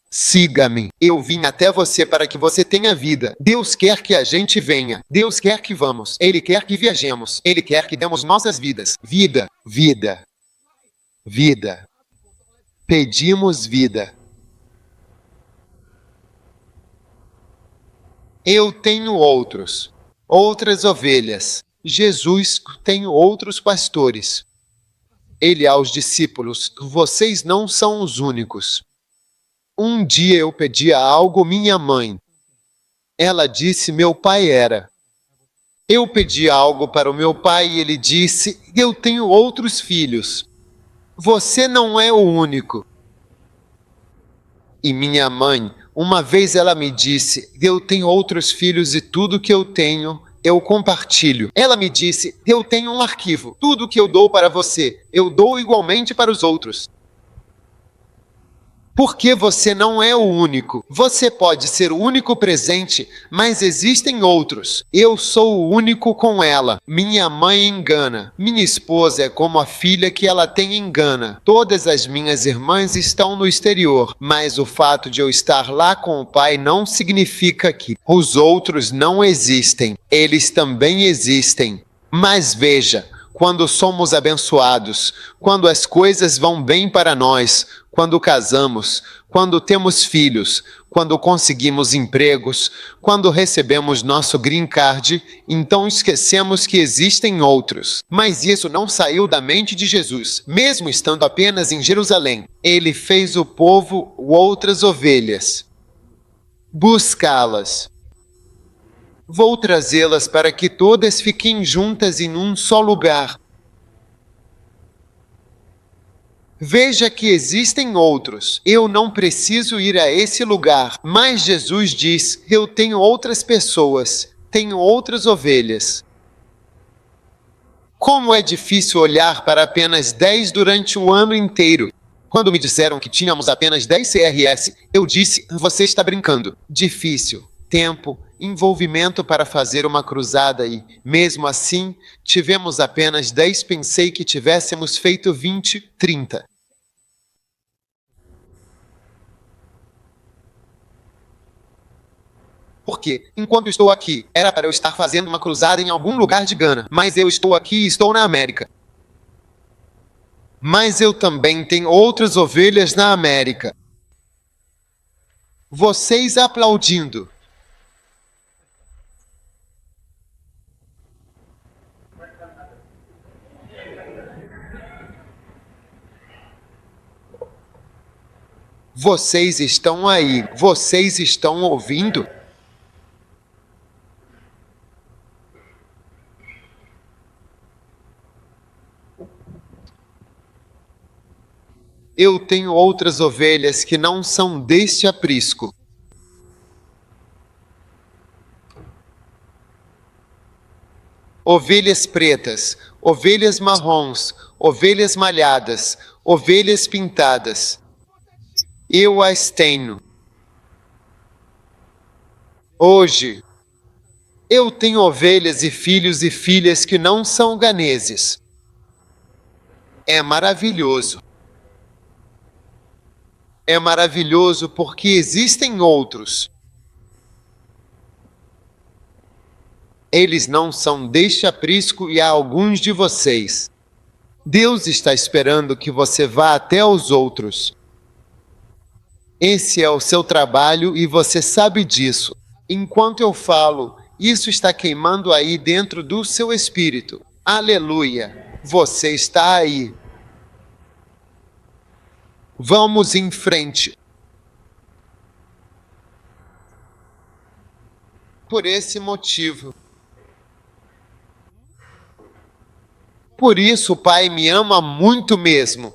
Siga-me. Eu vim até você para que você tenha vida. Deus quer que a gente venha. Deus quer que vamos. Ele quer que viajemos. Ele quer que demos nossas vidas. Vida. Pedimos vida. Eu tenho outras ovelhas. Jesus tem outros pastores. Ele aos discípulos, vocês não são os únicos. Um dia eu pedi algo à minha mãe. Ela disse, meu pai era. Eu pedi algo para o meu pai e ele disse, eu tenho outros filhos. Você não é o único. E minha mãe, uma vez ela me disse, eu tenho outros filhos e tudo que eu tenho, eu compartilho. Ela me disse, eu tenho um arquivo. Tudo que eu dou para você, eu dou igualmente para os outros. Porque você não é o único. Você pode ser o único presente, mas existem outros. Eu sou o único com ela. Minha mãe engana. Minha esposa é como a filha que ela tem engana. Todas as minhas irmãs estão no exterior, mas o fato de eu estar lá com o pai não significa que os outros não existem. Eles também existem. Mas veja, quando somos abençoados, quando as coisas vão bem para nós, quando casamos, quando temos filhos, quando conseguimos empregos, quando recebemos nosso green card, então esquecemos que existem outros. Mas isso não saiu da mente de Jesus. Mesmo estando apenas em Jerusalém, ele fez o povo outras ovelhas. Buscá-las. Vou trazê-las para que todas fiquem juntas em um só lugar. Veja que existem outros. Eu não preciso ir a esse lugar. Mas Jesus diz, eu tenho outras pessoas, tenho outras ovelhas. Como é difícil olhar para apenas 10 durante o ano inteiro. Quando me disseram que tínhamos apenas 10 CRS, eu disse, você está brincando. Difícil. Tempo, envolvimento para fazer uma cruzada e, mesmo assim, tivemos apenas 10. Pensei que tivéssemos feito 20, 30. Porque, enquanto estou aqui, era para eu estar fazendo uma cruzada em algum lugar de Gana, mas eu estou aqui e estou na América. Mas eu também tenho outras ovelhas na América. Vocês aplaudindo. Vocês estão aí, vocês estão ouvindo? Eu tenho outras ovelhas que não são deste aprisco. Ovelhas pretas, ovelhas marrons, ovelhas malhadas, ovelhas pintadas. Eu as tenho. Hoje, eu tenho ovelhas e filhos e filhas que não são ganeses. É maravilhoso. É maravilhoso porque existem outros. Eles não são deste aprisco e há alguns de vocês. Deus está esperando que você vá até os outros. Esse é o seu trabalho e você sabe disso. Enquanto eu falo, isso está queimando aí dentro do seu espírito. Aleluia! Você está aí. Vamos em frente. Por esse motivo. Por isso o Pai me ama muito mesmo.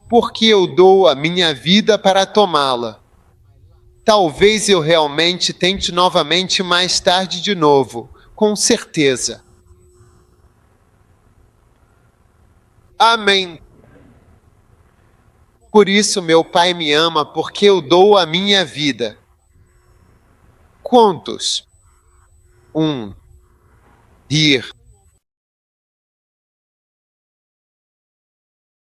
Porque eu dou a minha vida para tomá-la. Talvez eu realmente tente novamente mais tarde de novo, com certeza. Amém. Por isso meu Pai me ama, porque eu dou a minha vida. Quantos? Rir.